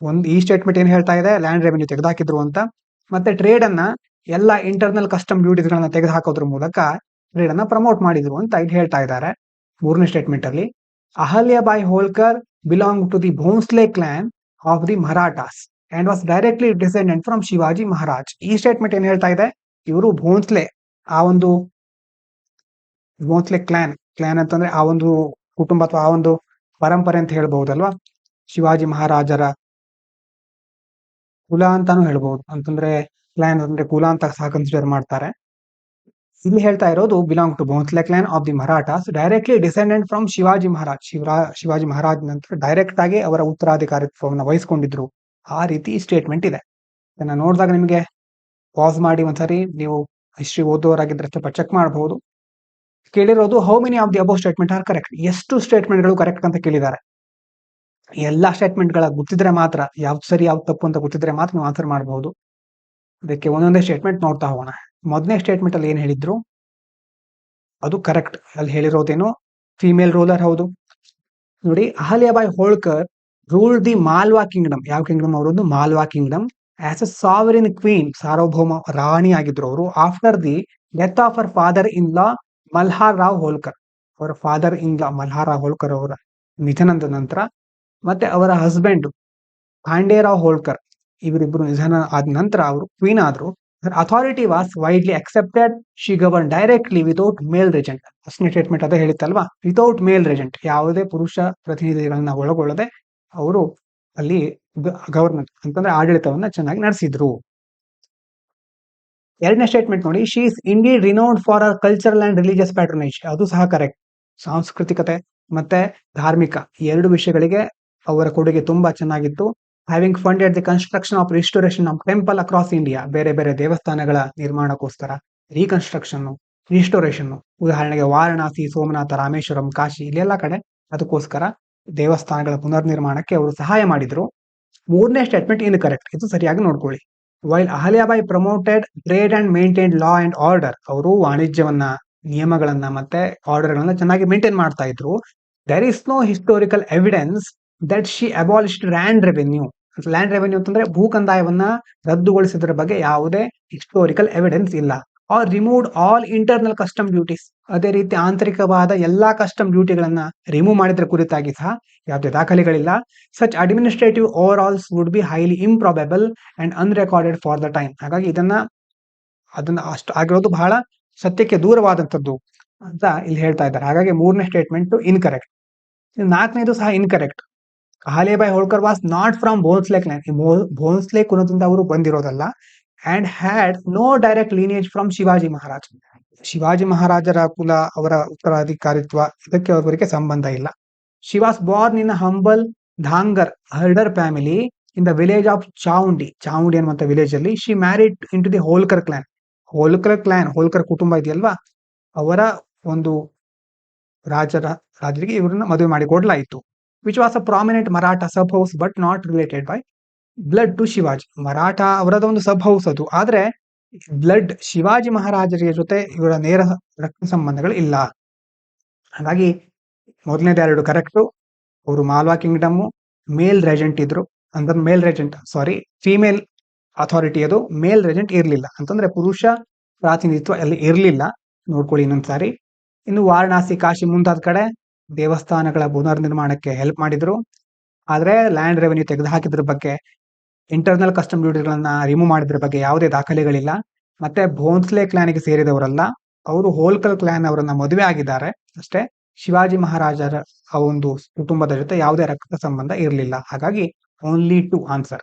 ಈ ಸ್ಟೇಟ್ಮೆಂಟ್ ಏನ್ ಹೇಳ್ತಾ ಇದೆ, ಲ್ಯಾಂಡ್ ರೆವೆನ್ಯೂ ತೆಗೆದುಹಾಕಿದ್ರು ಅಂತ, ಮತ್ತೆ ಟ್ರೇಡ್ ಅನ್ನ ಎಲ್ಲ ಇಂಟರ್ನಲ್ ಕಸ್ಟಮ್ ಡ್ಯೂಟೀಸ್ ಗಳನ್ನ ತೆಗೆದುಹಾಕೋದ್ರ ಮೂಲಕ ಟ್ರೇಡ್ ಅನ್ನ ಪ್ರಮೋಟ್ ಮಾಡಿದ್ರು ಅಂತ ಇಲ್ಲಿ ಹೇಳ್ತಾ ಇದ್ದಾರೆ. ಮೂರನೇ ಸ್ಟೇಟ್ಮೆಂಟ್ ಅಲ್ಲಿ Ahilyabai Holkar belong to the Bhonsle clan of the Marathas and was directly descendant from Shivaji Maharaj. ಈ ಸ್ಟೇಟ್ಮೆಂಟ್ ಏನ್ ಹೇಳ್ತಾ ಇದೆ, ಇವರು ಭೋನ್ಸ್ಲೆ ಆ ಒಂದು ಭೋನ್ಸ್ಲೆ ಕ್ಲಾನ್ ಅಂತಂದ್ರೆ ಆ ಒಂದು ಕುಟುಂಬ ಅಥವಾ ಆ ಒಂದು ಪರಂಪರೆ ಅಂತ ಹೇಳ್ಬಹುದಲ್ವಾ, ಶಿವಾಜಿ ಮಹಾರಾಜರ ಕುಲ ಅಂತಾನು ಹೇಳ್ಬಹುದು. ಅಂತಂದ್ರೆ ಕ್ಲಾನ್ ಅಂದ್ರೆ ಕುಲ ಅಂತ ಸಹ ಕನ್ಸಿಡರ್ ಮಾಡ್ತಾರೆ. ಇಲ್ಲಿ ಹೇಳ್ತಾ ಇರೋದು belong to Bhonsle clan of the Marathas directly descendant from Shivaji Maharaj. Shivaji Maharaj ನಂತರ ಡೈರೆಕ್ಟ್ ಆಗಿ ಅವರ ಉತ್ತರಾಧಿಕಾರಿತ್ವವನ್ನು ವಹಿಸಿಕೊಂಡಿದ್ರು. ಆ ರೀತಿ ಸ್ಟೇಟ್ಮೆಂಟ್ ಇದೆ. ಇದನ್ನ ನೋಡಿದಾಗ ನಿಮಗೆ ಪಾಸ್ ಮಾಡಿ ಒಂದ್ಸರಿ ನೀವು ಹಿಸ್ಟ್ರಿ ಓದುವವರಾಗಿದ್ರೆ ಸ್ವಲ್ಪ ಚೆಕ್ ಮಾಡಬಹುದು. ಕೇಳಿರೋದು how many of the above statement are correct, ಎಷ್ಟು ಸ್ಟೇಟ್ಮೆಂಟ್ಗಳು ಕರೆಕ್ಟ್ ಅಂತ ಕೇಳಿದ್ದಾರೆ. ಎಲ್ಲಾ ಸ್ಟೇಟ್ಮೆಂಟ್ಗಳ ಗೊತ್ತಿದ್ರೆ ಮಾತ್ರ, ಯಾವ್ದು ಸರಿ ಯಾವ್ದು ತಪ್ಪು ಅಂತ ಗೊತ್ತಿದ್ರೆ ಮಾತ್ರ ನೀವು ಆನ್ಸರ್ ಮಾಡಬಹುದು. ಅದಕ್ಕೆ ಒಂದೊಂದೇ ಸ್ಟೇಟ್ಮೆಂಟ್ ನೋಡ್ತಾ ಹೋಗೋಣ. ಮೊದಲನೇ ಸ್ಟೇಟ್ಮೆಂಟ್ ಅಲ್ಲಿ ಏನ್ ಹೇಳಿದ್ರು ಅದು ಕರೆಕ್ಟ್. ಅಲ್ಲಿ ಹೇಳಿರೋದೇನು ಫಿಮೇಲ್ ರೂಲರ್, ಹೌದು. ನೋಡಿ, Ahalyabai Holkar ruled the Malwa kingdom. ಯಾವ ಕಿಂಗ್ಡಮ್ ಅವರೊಂದು Malwa kingdom as a sovereign queen, ಸಾರ್ವಭೌಮ ರಾಣಿ ಆಗಿದ್ರು ಅವರು. After the death of our father in law Malhar Rao Holkar, ಅವರ father in law Malhar Rao Holkar ಅವರ ನಿಧನದ ನಂತರ, ಮತ್ತೆ ಅವರ ಹಸ್ಬೆಂಡ್ ಖಾಂಡೇರಾವ್ ಹೋಳ್ಕರ್ ಇವರಿಬ್ಬರು ನಿಧನ ಆದ ನಂತರ ಅವರು ಕ್ವೀನ್ ಆದ್ರು. Authority was widely accepted, she govern directly without male regent. ಫಸ್ಟ್ನೇ ಸ್ಟೇಟ್ಮೆಂಟ್ ಅದೇ ಹೇಳಿತ್ತಲ್ವಾ, ವಿತೌಟ್ ಮೇಲ್ ರೆಜೆಂಟ್, ಯಾವುದೇ ಪುರುಷ ಪ್ರತಿನಿಧಿಗಳನ್ನ ಒಳಗೊಳ್ಳದೆ ಅವರು ಅಲ್ಲಿ ಗವರ್ಮೆಂಟ್ ಅಂತಂದ್ರೆ ಆಡಳಿತವನ್ನ ಚೆನ್ನಾಗಿ ನಡೆಸಿದ್ರು. ಎರಡನೇ ಸ್ಟೇಟ್ಮೆಂಟ್ ನೋಡಿ, she is indeed renowned for our cultural and religious patronage. ಅದು ಸಹ ಕರೆಕ್ಟ್. ಸಾಂಸ್ಕೃತಿಕತೆ ಮತ್ತೆ ಧಾರ್ಮಿಕ ಎರಡು ವಿಷಯಗಳಿಗೆ ಅವರ ಕೊಡುಗೆ ತುಂಬಾ ಚೆನ್ನಾಗಿತ್ತು. Having funded the construction of restoration of temple across India, ಬೇರೆ ಬೇರೆ ದೇವಸ್ಥಾನಗಳ ನಿರ್ಮಾಣಕ್ಕೋಸ್ಕರ ರೀಕನ್ಸ್ಟ್ರಕ್ಷನ್, ರಿಸ್ಟೋರೇಷನ್, ಉದಾಹರಣೆಗೆ ವಾರಣಾಸಿ, ಸೋಮನಾಥ, ರಾಮೇಶ್ವರಂ, ಕಾಶಿ, ಇಲ್ಲೆಲ್ಲ ಕಡೆ ಅದಕ್ಕೋಸ್ಕರ ದೇವಸ್ಥಾನಗಳ ಪುನರ್ ನಿರ್ಮಾಣಕ್ಕೆ ಅವರು ಸಹಾಯ ಮಾಡಿದ್ರು. ಮೂರನೇ ಸ್ಟೇಟ್ಮೆಂಟ್ ಇನ್ ಕರೆಕ್ಟ್, ಇದು ಸರಿಯಾಗಿ ನೋಡ್ಕೊಳ್ಳಿ. While Ahilyabai promoted trade and maintain law and order, ಅವರು ವಾಣಿಜ್ಯವನ್ನ, ನಿಯಮಗಳನ್ನ ಮತ್ತೆ ಆರ್ಡರ್ ಗಳನ್ನ ಚೆನ್ನಾಗಿ ಮೇಂಟೈನ್ ಮಾಡ್ತಾ ಇದ್ರು. There is no historical evidence that she abolished land revenue. Land revenue ಅಂತಂದ್ರೆ ಭೂ ಕಂದಾಯವನ್ನ ರದ್ದುಗೊಳಿಸಿದ್ರ ಬಗ್ಗೆ ಯಾವುದೇ ಹಿಸ್ಟೋರಿಕಲ್ ಎವಿಡೆನ್ಸ್ ಇಲ್ಲ. Or removed all internal custom duties, ಅದೇ ರೀತಿ ಆಂತರಿಕವಾದ ಎಲ್ಲಾ ಕಸ್ಟಮ್ ಡ್ಯೂಟಿಗಳನ್ನ ರಿಮೂವ್ ಮಾಡಿದ್ರ ಕುರಿತಾಗಿ ಸಹ ಯಾವುದೇ ದಾಖಲೆಗಳಿಲ್ಲ. Such administrative overhauls would be highly improbable and unrecorded for the time. ಹಾಗಾಗಿ ಅದನ್ನ ಅಷ್ಟು ಆಗಿರೋದು ಬಹಳ ಸತ್ಯಕ್ಕೆ ದೂರವಾದಂಥದ್ದು ಅಂತ ಇಲ್ಲಿ ಹೇಳ್ತಾ ಇದ್ದಾರೆ. ಹಾಗಾಗಿ ಮೂರನೇ ಸ್ಟೇಟ್ಮೆಂಟ್ ಇನ್ಕರೆಕ್ಟ್. ನಾಲ್ಕನೇದು ಸಹ incorrect. Ahalyabai Holkar was not from Bhonsle clan, Bhonsle ಕುಲದಿಂದ ಅವರು ಬಂದಿರೋದಲ್ಲ. And had no direct lineage from Shivaji Maharaj, Shivaji ಮಹಾರಾಜರ ಕುಲ, ಅವರ ಉತ್ತರಾಧಿಕಾರಿತ್ವ ಇದಕ್ಕೆ ಅವರಿಗೆ ಸಂಬಂಧ ಇಲ್ಲ. She was born in humble Dhangar herder family in the village of Chaundi ಅನ್ನುವಂಥ ವಿಲೇಜ್ ಅಲ್ಲಿ. She married in to the Holkar clan. Holkar ಕುಟುಂಬ ಇದೆಯಲ್ವಾ, ಅವರ ಒಂದು ರಾಜರಿಗೆ ಇವರನ್ನ ಮದುವೆ ಮಾಡಿ ಕೊಡ್ಲಾಯಿತು. Which was a prominent Maratha sub house but not related by blood to Shivaji. Maratha ಅವರದ ಒಂದು ಸಬ್ ಹೌಸ್ ಅದು, ಆದ್ರೆ ಬ್ಲಡ್ ಶಿವಾಜಿ ಮಹಾರಾಜರ ಜೊತೆ ಇವರ ನೇರ ರಕ್ತ ಸಂಬಂಧಗಳು ಇಲ್ಲ. ಹಾಗಾಗಿ ಮೊದಲನೇದು ಎರಡು ಕರೆಕ್ಟು. ಅವರು ಮಾಲ್ವಾ ಕಿಂಗ್ಡಮ್ ಮೇಲ್ ರೆಜೆಂಟ್ ಇದ್ರು, ಅಂದ್ರೆ ಫಿಮೇಲ್ ಅಥಾರಿಟಿ, ಅದು ಮೇಲ್ ರೆಜೆಂಟ್ ಇರ್ಲಿಲ್ಲ, ಅಂತಂದ್ರೆ ಪುರುಷ ಪ್ರಾತಿನಿಧಿತ್ವ ಅಲ್ಲಿ ಇರ್ಲಿಲ್ಲ. ನೋಡ್ಕೊಳ್ಳಿ ಇನ್ನೊಂದ್ಸಾರಿ. ಇನ್ನು ವಾರಣಾಸಿ, ಕಾಶಿ ಮುಂತಾದ ಕಡೆ ದೇವಸ್ಥಾನಗಳ ಪುನರ್ ನಿರ್ಮಾಣಕ್ಕೆ ಹೆಲ್ಪ್ ಮಾಡಿದ್ರು. ಆದ್ರೆ ಲ್ಯಾಂಡ್ ರೆವೆನ್ಯೂ ತೆಗೆದು ಹಾಕಿದ್ರ ಬಗ್ಗೆ, ಇಂಟರ್ನಲ್ ಕಸ್ಟಮ್ ಡ್ಯೂಟಿಗಳನ್ನ ರಿಮೂವ್ ಮಾಡಿದ್ರ ಬಗ್ಗೆ ಯಾವುದೇ ದಾಖಲೆಗಳಿಲ್ಲ. ಮತ್ತೆ ಭೋನ್ಸ್ಲೆ ಕ್ಲಾನ್ಗೆ ಸೇರಿದವರಲ್ಲ, ಅವರು ಹೋಳ್ಕರ್ ಕ್ಲಾನ್ ಅವರನ್ನ ಮದುವೆ ಆಗಿದ್ದಾರೆ ಅಷ್ಟೇ. ಶಿವಾಜಿ ಮಹಾರಾಜರ ಆ ಒಂದು ಕುಟುಂಬದ ಜೊತೆ ಯಾವುದೇ ರಕ್ತ ಸಂಬಂಧ ಇರಲಿಲ್ಲ. ಹಾಗಾಗಿ ಓನ್ಲಿ ಟು ಆನ್ಸರ್.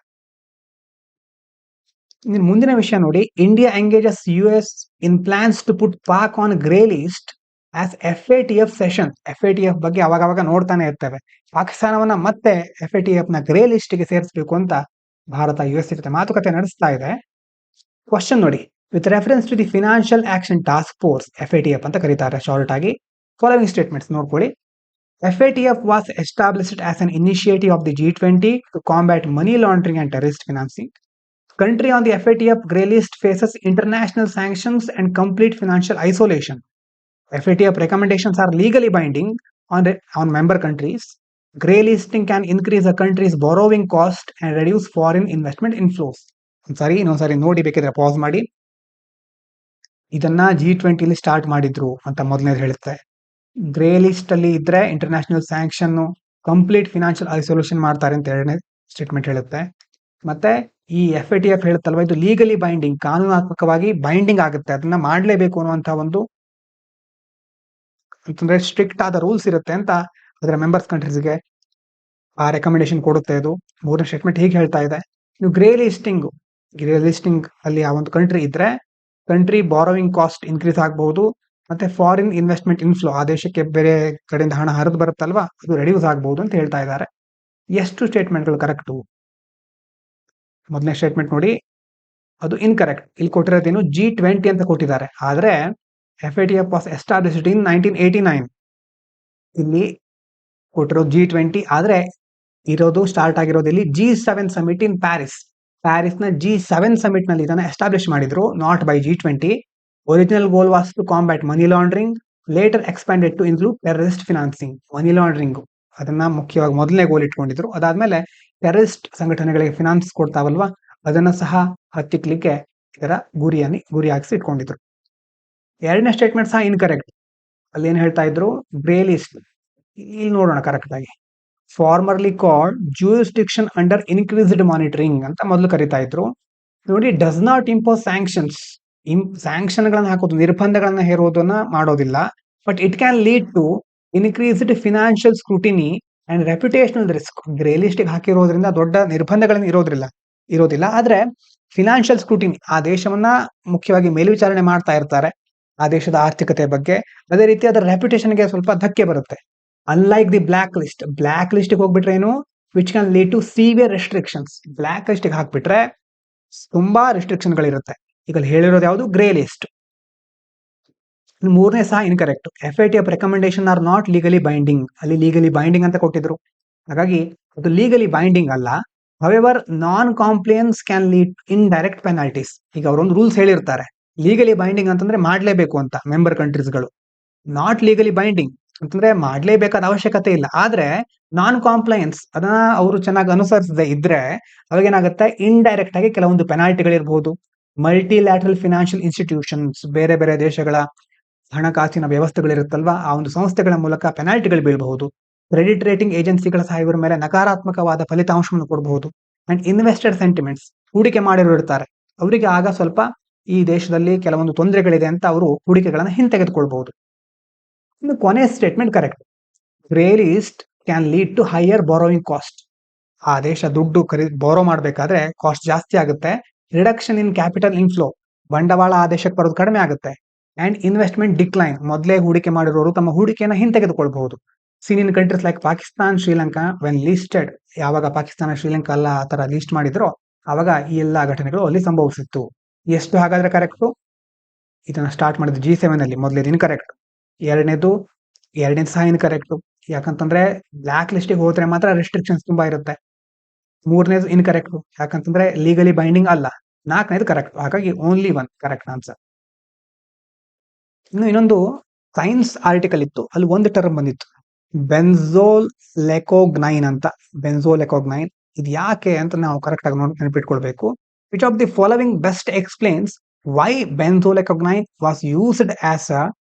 ಮುಂದಿನ ವಿಷಯ ನೋಡಿ, India engages US in plans to put Pak on grey list as FATF session. FATF ಬಗ್ಗೆ ಅವಾಗವಾಗ ನೋಡ್ತಾನೆ ಇರ್ತೇವೆ. ಪಾಕಿಸ್ತಾನವನ್ನ ಮತ್ತೆ FATF ನ ಗ್ರೇ ಲಿಸ್ಟ್ ಗೆ ಸೇರಿಸಬೇಕು ಅಂತ ಭಾರತ US ಜೊತೆ ಮಾತುಕತೆ ನಡೆಸ್ತಾ ಇದೆ. ಕ್ವಶನ್ ನೋಡಿ, with reference to the financial action task force, FATF ಅಂತ ಕರೀತಾರೆ ಶಾರ್ಟ್ ಆಗಿ. ಫಾಲೋವಿಂಗ್ ಸ್ಟೇಟ್ಮೆಂಟ್ಸ್ ನೋಡ್ಕೊಳ್ಳಿ. FATF was established as an initiative of the G20 to combat money laundering and terrorist financing. Country on the FATF grey list faces international sanctions and complete financial isolation. FATF recommendations are legally binding on member countries. Grey listing can increase a country's borrowing cost and reduce foreign investment inflows. ಇನ್ನೊಂದ್ಸಾರಿ ನೋಡಿ, ಬೇಕಿದ್ರೆ pass ಮಾಡಿ. ಇದನ್ನ G20 start ಮಾಡಿದ್ರು ಅಂತ ಮೊದಲನೇದು ಹೇಳುತ್ತೆ. Grey list ಅಲ್ಲಿ ಇದ್ರೆ international sanction complete financial isolation ಮಾಡ್ತಾರೆ ಅಂತ ಎರಡನೇ ಸ್ಟೇಟ್ಮೆಂಟ್ ಹೇಳುತ್ತೆ. ಮತ್ತೆ ಈ FATF ಹೇಳುತ್ತಲ್ವಾ, ಇದು ಲೀಗಲಿ ಬೈಂಡಿಂಗ್, ಕಾನೂನಾತ್ಮಕವಾಗಿ ಬೈಂಡಿಂಗ್ ಆಗುತ್ತೆ, ಅದನ್ನ ಮಾಡಲೇಬೇಕು ಅನ್ನುವಂತ ಒಂದು ಅಂತಂದ್ರೆ ಸ್ಟ್ರಿಕ್ಟ್ ಆದ ರೂಲ್ಸ್ ಇರುತ್ತೆ ಅಂತ ಅದರ ಮೆಂಬರ್ಸ್ ಕಂಟ್ರೀಸ್ಗೆ ಆ ರೆಕಮೆಂಡೇಶನ್ ಕೊಡುತ್ತೆ. ಇದು ಮೂರನೇ ಸ್ಟೇಟ್ಮೆಂಟ್ ಹೀಗೆ ಹೇಳ್ತಾ ಇದೆ. ನೀವು ಗ್ರೇ ಲಿಸ್ಟಿಂಗ್ ಅಲ್ಲಿ ಆ ಒಂದು ಕಂಟ್ರಿ ಇದ್ರೆ ಕಂಟ್ರಿ ಬಾರೋವಿಂಗ್ ಕಾಸ್ಟ್ ಇನ್ಕ್ರೀಸ್ ಆಗಬಹುದು, ಮತ್ತೆ ಫಾರಿನ್ ಇನ್ವೆಸ್ಟ್ಮೆಂಟ್ ಇನ್ಫ್ಲೋ, ಆ ದೇಶಕ್ಕೆ ಬೇರೆ ಕಡೆಯಿಂದ ಹಣ ಹರಿದು ಬರುತ್ತಲ್ವಾ, ಅದು ರೆಡ್ಯೂಸ್ ಆಗಬಹುದು ಅಂತ ಹೇಳ್ತಾ ಇದ್ದಾರೆ. ಎಷ್ಟು ಸ್ಟೇಟ್ಮೆಂಟ್ಗಳು ಕರೆಕ್ಟು? ಮೊದಲನೇ ಸ್ಟೇಟ್ಮೆಂಟ್ ನೋಡಿ, ಅದು ಇನ್ಕರೆಕ್ಟ್. ಇಲ್ಲಿ ಕೊಟ್ಟಿರೋದೇನು G20 ಅಂತ ಕೊಟ್ಟಿದ್ದಾರೆ, ಆದ್ರೆ FATF ವಾಸ್ ಎಸ್ಟಾಬ್ಲಿಷ್ಡ್ ಇನ್ 1989. ಇಲ್ಲಿ ಕೊಟ್ಟಿರೋ G20, ಆದ್ರೆ ಇರೋದು ಸ್ಟಾರ್ಟ್ ಆಗಿರೋದು ಇಲ್ಲಿ G7 ಸಮಿಟ್ ಇನ್ ಪ್ಯಾರಿಸ್ ನ G7 ಸಮಿಟ್ ನಲ್ಲಿ ಇದನ್ನ ಎಸ್ಟಾಬ್ಲಿಷ್ ಮಾಡಿದ್ರು, not by G20. Original goal was to combat money laundering, later expanded to include terrorist financing. Money laundering ಅದನ್ನ ಮುಖ್ಯವಾಗಿ ಮೊದಲನೇ ಗೋಲ್ ಇಟ್ಕೊಂಡಿದ್ರು. ಅದಾದ್ಮೇಲೆ ಟೆರರಿಸ್ಟ್ ಸಂಘಟನೆಗಳಿಗೆ ಫಿನಾನ್ಸ್ ಕೊಡ್ತಾವಲ್ವಾ, ಅದನ್ನ ಸಹ ಹತ್ತಿಕ್ಲಿಕ್ಕೆ ಇದರ ಗುರಿಯಾಗಿಸಿ ಇಟ್ಕೊಂಡಿದ್ರು. ಎರಡನೇ ಸ್ಟೇಟ್ಮೆಂಟ್ ಸಹ ಇನ್ಕರೆಕ್ಟ್. ಅಲ್ಲಿ ಏನ್ ಹೇಳ್ತಾ ಇದ್ರು, ಗ್ರೇ ಲಿಸ್ಟ್. ಇಲ್ಲಿ ನೋಡೋಣ ಕರೆಕ್ಟ್ ಆಗಿ. Formerly called jurisdiction under increased monitoring ಅಂತ ಮೊದಲು ಕರಿತಾ ಇದ್ರು. ನೋಡಿ, does not impose sanctions. Sanction ಗಳನ್ನ ಹಾಕೋದು, ನಿರ್ಬಂಧಗಳನ್ನ ಹೇರೋದನ್ನ ಮಾಡೋದಿಲ್ಲ. But it can lead to increased financial scrutiny and reputational risk. Grey list ಹಾಕಿರೋದ್ರಿಂದ ದೊಡ್ಡ ನಿರ್ಬಂಧಗಳನ್ನ ಇರೋದಿಲ್ಲ, ಆದ್ರೆ ಫಿನಾನ್ಷಿಯಲ್ ಸ್ಕ್ರೂಟಿನಿ, ಆ ದೇಶವನ್ನ ಮುಖ್ಯವಾಗಿ ಮೇಲ್ವಿಚಾರಣೆ ಮಾಡ್ತಾ ಇರ್ತಾರೆ, ಆ ದೇಶದ ಆರ್ಥಿಕತೆ ಬಗ್ಗೆ. ಅದೇ ರೀತಿ ಅದರ ರೆಪ್ಯುಟೇಷನ್ಗೆ ಸ್ವಲ್ಪ ಧಕ್ಕೆ ಬರುತ್ತೆ. ಅನ್ಲೈಕ್ ದಿ ಬ್ಲಾಕ್ ಲಿಸ್ಟ್ ಹೋಗ್ಬಿಟ್ರೆ ಏನು, which can lead to severe restrictions. Black list ಹಾಕ್ಬಿಟ್ರೆ ತುಂಬಾ ರೆಸ್ಟ್ರಿಕ್ಷನ್ ಗಳಿರುತ್ತೆ. ಈಗ ಹೇಳಿರೋದು ಯಾವುದು, ಗ್ರೇ ಲಿಸ್ಟ್. ಮೂರನೇ ಸಹ incorrect. FATF recommendation are not legally binding. ಅಲ್ಲಿ ಲೀಗಲಿ ಬೈಂಡಿಂಗ್ ಅಂತ ಕೊಟ್ಟಿದ್ರು, ಹಾಗಾಗಿ ಅದು ಲೀಗಲಿ ಬೈಂಡಿಂಗ್ ಅಲ್ಲ. However non compliance can lead in direct penalties. ಈಗ ಅವರೊಂದು ರೂಲ್ಸ್ ಹೇಳಿರ್ತಾರೆ, ಲೀಗಲಿ ಬೈಂಡಿಂಗ್ ಅಂತಂದ್ರೆ ಮಾಡ್ಲೇಬೇಕು ಅಂತ ಮೆಂಬರ್ ಕಂಟ್ರೀಸ್ಗಳು. ನಾಟ್ ಲೀಗಲಿ ಬೈಂಡಿಂಗ್ ಅಂತಂದ್ರೆ ಮಾಡ್ಲೇಬೇಕಾದ ಅವಶ್ಯಕತೆ ಇಲ್ಲ, ಆದ್ರೆ ನಾನ್ ಕಾಂಪ್ಲೈನ್ಸ್ ಅದನ್ನ ಅವರು ಚೆನ್ನಾಗಿ ಅನುಸರಿಸದೆ ಇದ್ರೆ ಅವಾಗ ಏನಾಗುತ್ತೆ, ಇಂಡೈರೆಕ್ಟ್ ಆಗಿ ಕೆಲವೊಂದು ಪೆನಾಲ್ಟಿಗಳಿರ್ಬಹುದು. ಮಲ್ಟಿಲ್ಯಾಟ್ರಲ್ ಫಿನಾನ್ಷಿಯಲ್ ಇನ್ಸ್ಟಿಟ್ಯೂಷನ್ಸ್, ಬೇರೆ ಬೇರೆ ದೇಶಗಳ ಹಣಕಾಸಿನ ವ್ಯವಸ್ಥೆಗಳಿರುತ್ತಲ್ವಾ, ಆ ಒಂದು ಸಂಸ್ಥೆಗಳ ಮೂಲಕ ಪೆನಾಲ್ಟಿಗಳು ಬೀಳಬಹುದು. ಕ್ರೆಡಿಟ್ ರೇಟಿಂಗ್ ಏಜೆನ್ಸಿಗಳ ಸಹ ಇವರ ಮೇಲೆ ನಕಾರಾತ್ಮಕವಾದ ಫಲಿತಾಂಶವನ್ನು ಕೊಡಬಹುದು. ಅಂಡ್ ಇನ್ವೆಸ್ಟರ್ ಸೆಂಟಿಮೆಂಟ್ಸ್, ಹೂಡಿಕೆ ಮಾಡಿರೋ ಇರ್ತಾರೆ, ಅವರಿಗೆ ಆಗ ಸ್ವಲ್ಪ ಈ ದೇಶದಲ್ಲಿ ಕೆಲವೊಂದು ತೊಂದರೆಗಳಿದೆ ಅಂತ ಅವರು ಹೂಡಿಕೆಗಳನ್ನ ಹಿಂತೆಗೆದುಕೊಳ್ಬಹುದು. ಇನ್ನು ಕೊನೆಯ statement correct. Grey list can lead to higher borrowing cost. ಆ ದೇಶ ದುಡ್ಡು ಬಾರೋ ಮಾಡಬೇಕಾದ್ರೆ ಕಾಸ್ಟ್ ಜಾಸ್ತಿ ಆಗುತ್ತೆ. ರಿಡಕ್ಷನ್ ಇನ್ ಕ್ಯಾಪಿಟಲ್ ಇನ್ಫ್ಲೋ, ಬಂಡವಾಳ ಆ ದೇಶಕ್ಕೆ ಬರೋದು ಕಡಿಮೆ ಆಗುತ್ತೆ. ಅಂಡ್ ಇನ್ವೆಸ್ಟ್ಮೆಂಟ್ ಡಿಕ್ಲೈನ್, ಮೊದಲೇ ಹೂಡಿಕೆ ಮಾಡಿರೋರು ತಮ್ಮ ಹೂಡಿಕೆಯನ್ನು ಹಿಂತೆಗೆದುಕೊಳ್ಬಹುದು. Seen in countries like Pakistan, Sri Lanka when listed. ಯಾವಾಗ ಪಾಕಿಸ್ತಾನ, ಶ್ರೀಲಂಕಾ ಎಲ್ಲ ಆ ತರ ಲಿಸ್ಟ್ ಮಾಡಿದ್ರೋ ಅವಾಗ ಈ ಎಲ್ಲಾ ಘಟನೆಗಳು ಅಲ್ಲಿ ಸಂಭವಿಸಿತ್ತು. ಎಷ್ಟು ಹಾಗಾದ್ರೆ ಕರೆಕ್ಟ್? ಇದನ್ನ ಸ್ಟಾರ್ಟ್ ಮಾಡಿದ G7 ಅಲ್ಲಿ ಮೊದಲೇದು ಇನ್ಕರೆಕ್ಟ್, ಎರಡನೇದು ಸಹ ಇನ್ಕರೆಕ್ಟ್. ಯಾಕಂತಂದ್ರೆ ಬ್ಲಾಕ್ ಲಿಸ್ಟ್ ಹೋದ್ರೆ ಮಾತ್ರ ರೆಸ್ಟ್ರಿಕ್ಷನ್ಸ್ ತುಂಬಾ ಇರುತ್ತೆ. ಮೂರನೇದು ಇನ್ಕರೆಕ್ಟ್, ಯಾಕಂತಂದ್ರೆ ಲೀಗಲಿ ಬೈಂಡಿಂಗ್ ಅಲ್ಲ. ನಾಲ್ಕನೇದು ಕರೆಕ್ಟ್, ಹಾಗಾಗಿ ಓನ್ಲಿ ಒನ್ ಕರೆಕ್ಟ್ ಆನ್ಸರ್. ಇನ್ನೊಂದು ಸೈನ್ಸ್ ಆರ್ಟಿಕಲ್ ಇತ್ತು, ಅಲ್ಲಿ ಒಂದು ಟರ್ಮ್ ಬಂದಿತ್ತು, ಬೆನ್ಝೋಲೆಕೋಗ್ನೈನ್ ಅಂತ. ಬೆನ್ಝೋಲೆಕೋಗ್ನೈನ್ ಇದು ಯಾಕೆ ಅಂತ ನಾವು ಕರೆಕ್ಟ್ ಆಗಿ ನೆನಪಿಟ್ಕೊಳ್ಬೇಕು. Which of the following best explains why benzoylecgonine was used as a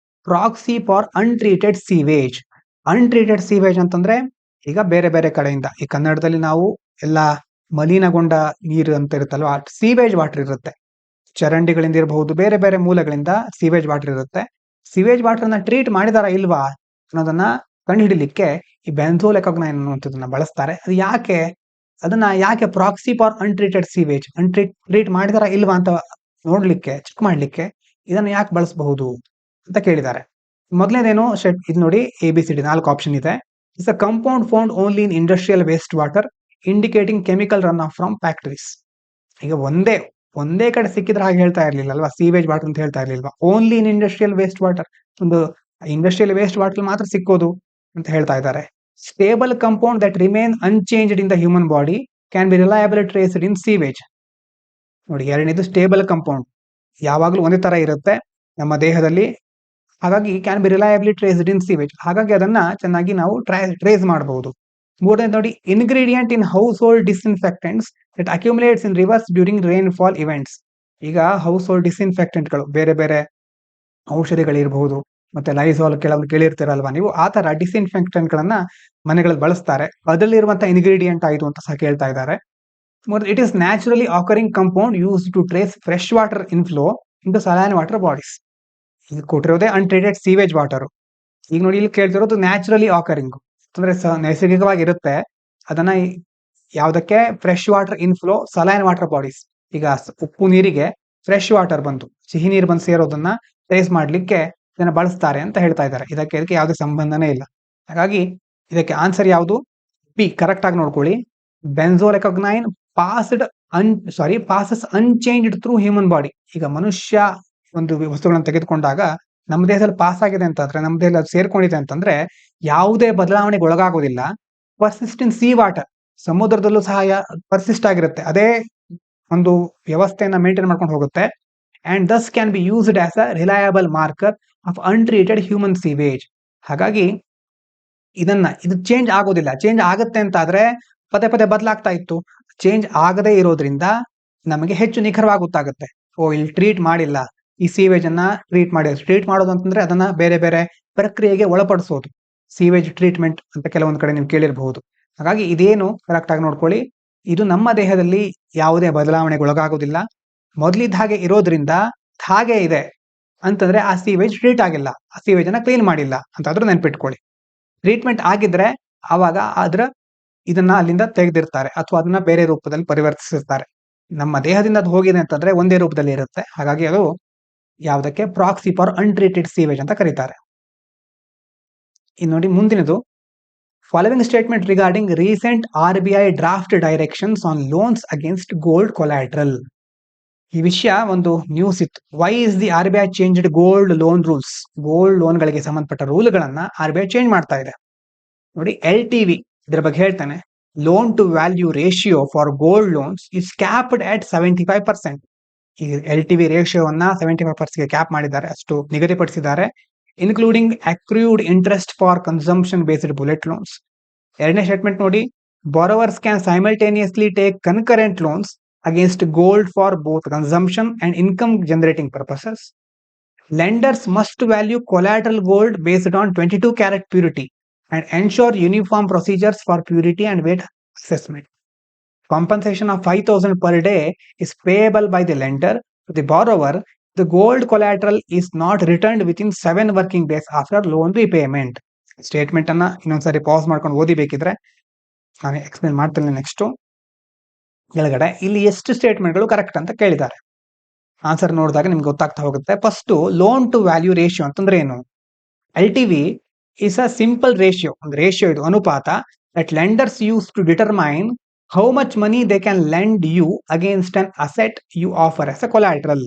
proxy for untreated sewage. Untreated sewage ಅಂತಂದ್ರೆ ಈಗ ಬೇರೆ ಬೇರೆ ಕಡೆಯಿಂದ, ಈ ಕನ್ನಡದಲ್ಲಿ ನಾವು ಎಲ್ಲ ಮಲಿನಗೊಂಡ ನೀರು ಅಂತ ಇರುತ್ತಲ್ವ, ಸೀವೇಜ್ ವಾಟರ್ ಇರುತ್ತೆ, ಚರಂಡಿಗಳಿಂದ ಇರಬಹುದು, ಬೇರೆ ಬೇರೆ ಮೂಲಗಳಿಂದ ಸೀವೇಜ್ ವಾಟರ್ ಇರುತ್ತೆ. ಸಿವೇಜ್ ವಾಟರ್ ನ ಟ್ರೀಟ್ ಮಾಡಿದಾರ ಇಲ್ವಾ ಅನ್ನೋದನ್ನ ಕಂಡುಹಿಡಿಲಿಕ್ಕೆ ಈ ಬೆನ್ಝೋಲೆಕೋಗ್ನೈನ್ ಅನ್ನುವಂಥದ್ದನ್ನ ಬಳಸ್ತಾರೆ. ಅದು ಯಾಕೆ, ಅದನ್ನ ಯಾಕೆ proxy for untreated sewage, treat ಮಾಡಿದಾರ ಇಲ್ವಾ ಅಂತ ನೋಡ್ಲಿಕ್ಕೆ, ಚೆಕ್ ಮಾಡ್ಲಿಕ್ಕೆ ಇದನ್ನ ಯಾಕೆ ಬಳಸಬಹುದು ಅಂತ ಕೇಳಿದ್ದಾರೆ. ಮೊದಲನೇದೇನು, ಇದು ನೋಡಿ, ABCD 4 ಆಪ್ಷನ್ ಇದೆ. It's a compound found only in industrial waste water indicating chemical run off from factories. ಈಗ ಒಂದೇ ಕಡೆ ಸಿಕ್ಕಿದ್ರೆ ಹಾಗೆ ಹೇಳ್ತಾ ಇರ್ಲಿಲ್ಲ ಅಲ್ವಾ, ಸೀವೇಜ್ ವಾಟರ್ ಅಂತ ಹೇಳ್ತಾ ಇರ್ಲಿಲ್ವಾ, only in industrial waste water, ಒಂದು ಇಂಡಸ್ಟ್ರಿಯಲ್ ವೇಸ್ಟ್ ವಾಟರ್ ಮಾತ್ರ ಸಿಕ್ಕೋದು ಅಂತ ಹೇಳ್ತಾ ಇದ್ದಾರೆ. Stable compound that remain unchanged in the human body can be reliable traced in sewage. ನೋಡಿ, ಎರಡನೇದು ಸ್ಟೇಬಲ್ ಕಂಪೌಂಡ್, ಯಾವಾಗಲೂ ಒಂದೇ ತರ ಇರುತ್ತೆ ನಮ್ಮ ದೇಹದಲ್ಲಿ, ಹಾಗಾಗಿ can be reliably traced in sewage, ಹಾಗಾಗಿ ಅದನ್ನ ಚೆನ್ನಾಗಿ ನಾವು ಟ್ರೇಸ್ ಮಾಡಬಹುದು. ಮೂರನೇದು ನೋಡಿ, ingredient in household disinfectants that accumulates in rivers during rainfall events. ಈಗ ಹೌಸ್ ಹೋಲ್ಡ್ ಡಿಸ್ಇನ್ಫೆಕ್ಟೆಂಟ್ಗಳು ಬೇರೆ ಬೇರೆ ಔಷಧಿಗಳಿರಬಹುದು, ಮತ್ತೆ ಲೈಸಾಲ್ ಕೆಲವೊಂದು ಕೇಳಿರ್ತೀರಲ್ವಾ ನೀವು, ಆ ತರ ಡಿಸ್ಇನ್ಫೆಕ್ಟೆಂಟ್ ಗಳನ್ನ ಮನೆಗಳಲ್ಲಿ ಬಳಸ್ತಾರೆ. ಅದರಲ್ಲಿರುವಂತಹ ಇಂಗ್ರೀಡಿಯೆಂಟ್ ಆಯಿತು ಅಂತ ಸಹ ಕೇಳ್ತಾ ಇದ್ದಾರೆ. It is naturally occurring compound use to trace fresh water inflow into saline water bodies. ಇದು ಕೊಟ್ಟಿರೋದೇ ಅನ್ಟ್ರೀಟೆಡ್ ಸೀವೇಜ್ ವಾಟರ್. ಈಗ ನೋಡಿ ಇಲ್ಲಿ ಕೇಳ್ತಿರೋದು ನ್ಯಾಚುರಲಿ ಆಕರಿಂಗ್ ಅಂದ್ರೆ ನೈಸರ್ಗಿಕವಾಗಿರುತ್ತೆ. ಅದನ್ನ ಯಾವುದಕ್ಕೆ fresh water inflow saline water bodies. ಈಗ ಉಪ್ಪು ನೀರಿಗೆ ಫ್ರೆಶ್ ವಾಟರ್ ಬಂತು, ಸಿಹಿ ನೀರು ಬಂದು ಸೇರೋದನ್ನ ಟ್ರೇಸ್ ಮಾಡ್ಲಿಕ್ಕೆ ಇದನ್ನ ಬಳಸ್ತಾರೆ ಅಂತ ಹೇಳ್ತಾ ಇದ್ದಾರೆ. ಇದಕ್ಕೆ ಯಾವುದೇ ಸಂಬಂಧನೇ ಇಲ್ಲ. ಹಾಗಾಗಿ ಇದಕ್ಕೆ ಆನ್ಸರ್ ಯಾವುದು? ಬಿ ಕರೆಕ್ಟ್ ಆಗಿ ನೋಡ್ಕೊಳ್ಳಿ. Benzoylecgonine passes unchanged through human body. ಈಗ ಮನುಷ್ಯ ಒಂದು ವಸ್ತುಗಳನ್ನು ತೆಗೆದುಕೊಂಡಾಗ ನಮ್ಮ ದೇಹದಲ್ಲಿ ಪಾಸ್ ಆಗಿದೆ ಅಂತಂದ್ರೆ, ನಮ್ಮ ದೇಹದಲ್ಲಿ ಅದು ಸೇರ್ಕೊಂಡಿದೆ ಅಂತಂದ್ರೆ ಯಾವುದೇ ಬದಲಾವಣೆಗೆ ಒಳಗಾಗೋದಿಲ್ಲ. ಪರ್ಸಿಸ್ಟ್ ಇನ್ ಸೀ ವಾಟರ್, ಸಮುದ್ರದಲ್ಲೂ ಸಹ ಪರ್ಸಿಸ್ಟ್ ಆಗಿರುತ್ತೆ, ಅದೇ ಒಂದು ವ್ಯವಸ್ಥೆಯನ್ನ ಮೇಂಟೈನ್ ಮಾಡ್ಕೊಂಡು ಹೋಗುತ್ತೆ. And thus can be used as a reliable marker of untreated human sewage. ಹಾಗಾಗಿ ಇದು ಚೇಂಜ್ ಆಗೋದಿಲ್ಲ. ಚೇಂಜ್ ಆಗುತ್ತೆ ಅಂತ ಆದ್ರೆ ಪದೇ ಪದೇ ಬದಲಾಗ್ತಾ ಇತ್ತು. ಚೇಂಜ್ ಆಗದೇ ಇರೋದ್ರಿಂದ ನಮಗೆ ಹೆಚ್ಚು ನಿಖರವಾಗಿ ಗೊತ್ತಾಗುತ್ತೆ, ಇಲ್ಲಿ ಟ್ರೀಟ್ ಮಾಡಿಲ್ಲ, ಈ ಸೀವೇಜ್ ಅನ್ನ ಟ್ರೀಟ್ ಮಾಡೋದು ಅಂತಂದ್ರೆ ಅದನ್ನ ಬೇರೆ ಬೇರೆ ಪ್ರಕ್ರಿಯೆಗೆ ಒಳಪಡಿಸೋದು, ಸೀವೇಜ್ ಟ್ರೀಟ್ಮೆಂಟ್ ಅಂತ ಕೆಲವೊಂದು ಕಡೆ ನೀವು ಕೇಳಿರಬಹುದು. ಹಾಗಾಗಿ ಇದೇನು ಕರೆಕ್ಟ್ ಆಗಿ ನೋಡ್ಕೊಳ್ಳಿ. ಇದು ನಮ್ಮ ದೇಹದಲ್ಲಿ ಯಾವುದೇ ಬದಲಾವಣೆಗೆ ಒಳಗಾಗೋದಿಲ್ಲ, ಮೊದಲಿದ್ದ ಹಾಗೆ ಇರೋದ್ರಿಂದ ಹಾಗೆ ಇದೆ ಅಂತಂದ್ರೆ ಆ ಸೀವೇಜ್ ಟ್ರೀಟ್ ಆಗಿಲ್ಲ, ಆ ಸೀವೇಜ್ ಅನ್ನ ಕ್ಲೀನ್ ಮಾಡಿಲ್ಲ ಅಂತಾದ್ರೂ ನೆನ್ಪಿಟ್ಕೊಳ್ಳಿ. ಟ್ರೀಟ್ಮೆಂಟ್ ಆಗಿದ್ರೆ ಆವಾಗ ಇದನ್ನ ಅಲ್ಲಿಂದ ತೆಗೆದಿರ್ತಾರೆ ಅಥವಾ ಅದನ್ನ ಬೇರೆ ರೂಪದಲ್ಲಿ ಪರಿವರ್ತಿಸಿರ್ತಾರೆ. ನಮ್ಮ ದೇಹದಿಂದ ಅದು ಹೋಗಿದೆ ಅಂತಂದ್ರೆ ಒಂದೇ ರೂಪದಲ್ಲಿ ಇರುತ್ತೆ. ಹಾಗಾಗಿ ಅದು ಯಾವುದಕ್ಕೆ ಪ್ರಾಕ್ಸಿ ಫಾರ್ ಅನ್ಟ್ರೀಟೆಡ್ ಸೀವೇಜ್ ಅಂತ ಕರೀತಾರೆ. ಇನ್ನು ನೋಡಿ ಮುಂದಿನದು, following statement regarding recent RBI draft directions on loans against gold collateral. ಈ ವಿಷಯ ಒಂದು ನ್ಯೂಸ್ ಇತ್ತು. Why is the RBI changed gold loan rules? Gold loan ಗಳಿಗೆ ಸಂಬಂಧಪಟ್ಟ ರೂಲ್ಗಳನ್ನ RBI ಚೇಂಜ್ ಮಾಡ್ತಾ ಇದೆ. ನೋಡಿ, LTV ಇದರ ಬಗ್ಗೆ ಹೇಳ್ತಾನೆ. Loan to value ratio for gold loans is capped at 75%. ಈ LTV ರೇಷಿಯೋವನ್ನ 75% ಕ್ಯಾಪ್ ಮಾಡಿದ್ದಾರೆ, ಅಷ್ಟು ನಿಗದಿಪಡಿಸಿದ್ದಾರೆ. Including accrued interest for consumption based bullet loans. ಎರಡನೇ ಸ್ಟೇಟ್ಮೆಂಟ್ ನೋಡಿ, borrowers can simultaneously take concurrent loans against gold for both consumption and income generating purposes. Lenders must value collateral gold based on 22 karat purity and ensure uniform procedures for purity and weight assessment. Compensation of 5,000 per day is payable by the lender to the borrower. The gold collateral is not returned within 7 working days after loan repayment. Statement ಅನ್ನ ಇನ್ನೊಂದ್ಸರಿ pass ಮಾಡ್ಕೊಂಡು ಓದಿ ಬೇಕಿದ್ರೆ ನಾನು explain ಮಾಡ್ತೇನೆ. Next ಕೆಳಗಡೆ ಇಲ್ಲಿ ಎಷ್ಟು ಸ್ಟೇಟ್ಮೆಂಟ್ಗಳು ಕರೆಕ್ಟ್ ಅಂತ ಕೇಳಿದ್ದಾರೆ. ಆನ್ಸರ್ ನೋಡಿದಾಗ ನಿಮ್ಗೆ ಗೊತ್ತಾಗ್ತಾ ಹೋಗುತ್ತೆ. First, loan to value ratio ಅಂತಂದ್ರೆ ಏನು? LTV is a simple ratio, ಒಂದು ರೇಷಿಯೋ, ಇದು ಅನುಪಾತ that lenders use to determine how much money they can lend you against an asset you offer as a collateral.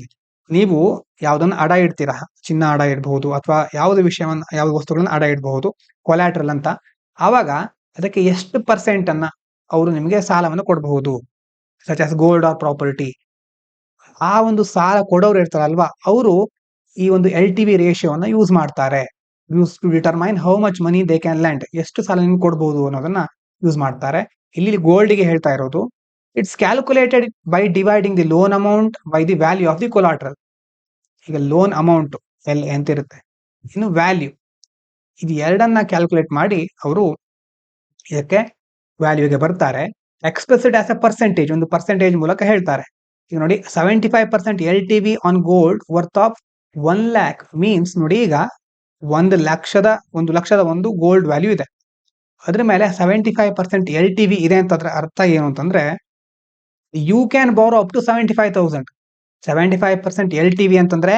ನೀವು ಯಾವುದನ್ನ ಅಡ ಇಡ್ತೀರಾ, ಚಿನ್ನ ಅಡ ಇಡಬಹುದು ಅಥವಾ ಯಾವುದೇ ವಿಷಯವನ್ನ, ಯಾವ ವಸ್ತುಗಳನ್ನ ಅಡ ಇಡಬಹುದು ಕೊಲ್ಯಾಟ್ರಲ್ ಅಂತ. ಆವಾಗ ಅದಕ್ಕೆ ಎಷ್ಟು ಪರ್ಸೆಂಟ್ ಅನ್ನ ಅವರು ನಿಮಗೆ ಸಾಲವನ್ನು ಕೊಡಬಹುದು, such as gold or property. ಆ ಒಂದು ಸಾಲ ಕೊಡೋರು ಇರ್ತಾರಲ್ವಾ, ಅವರು ಈ ಒಂದು LTV ರೇಷಿಯೋವನ್ನ ಯೂಸ್ ಮಾಡ್ತಾರೆ. Use to determine how much money they can lend, ಎಷ್ಟು ಸಾಲ ನಿಮ್ಗೆ ಕೊಡಬಹುದು ಅನ್ನೋದನ್ನ ಯೂಸ್ ಮಾಡ್ತಾರೆ. ಇಲ್ಲಿ ಗೋಲ್ಡ್ಗೆ ಹೇಳ್ತಾ ಇರೋದು, it's calculated by dividing the loan amount by the value of the collateral. ಈಗ ಲೋನ್ ಅಮೌಂಟ್ ಎಂತ ಇರುತ್ತೆ, ಇನ್ನು ವ್ಯಾಲ್ಯೂ, ಇದು ಎರಡನ್ನ ಕ್ಯಾಲ್ಕುಲೇಟ್ ಮಾಡಿ ಅವರು ಇದಕ್ಕೆ ವ್ಯಾಲ್ಯೂಗೆ ಬರ್ತಾರೆ. ಎಕ್ಸ್ಪ್ರೆಸ್ಡ್ ಆಸ್ ಎ ಪರ್ಸೆಂಟೇಜ್, ಒಂದು ಪರ್ಸೆಂಟೇಜ್ ಮೂಲಕ ಹೇಳ್ತಾರೆ. ಈಗ ನೋಡಿ, 75% LTV on gold worth of 1 lakh means ನೋಡಿ, ಈಗ 1 ಲಕ್ಷದ ಒಂದು ಗೋಲ್ಡ್ ವ್ಯಾಲ್ಯೂ ಇದೆ, ಅದ್ರ ಮೇಲೆ 75% LTV ಇದೆ ಅಂತಂದ್ರೆ ಅರ್ಥ ಏನು ಅಂತಂದ್ರೆ, ಯು ಕ್ಯಾನ್ ಬಾರೋ ಅಪ್ ಟು 75,000. 75% LTV ಅಂತಂದ್ರೆ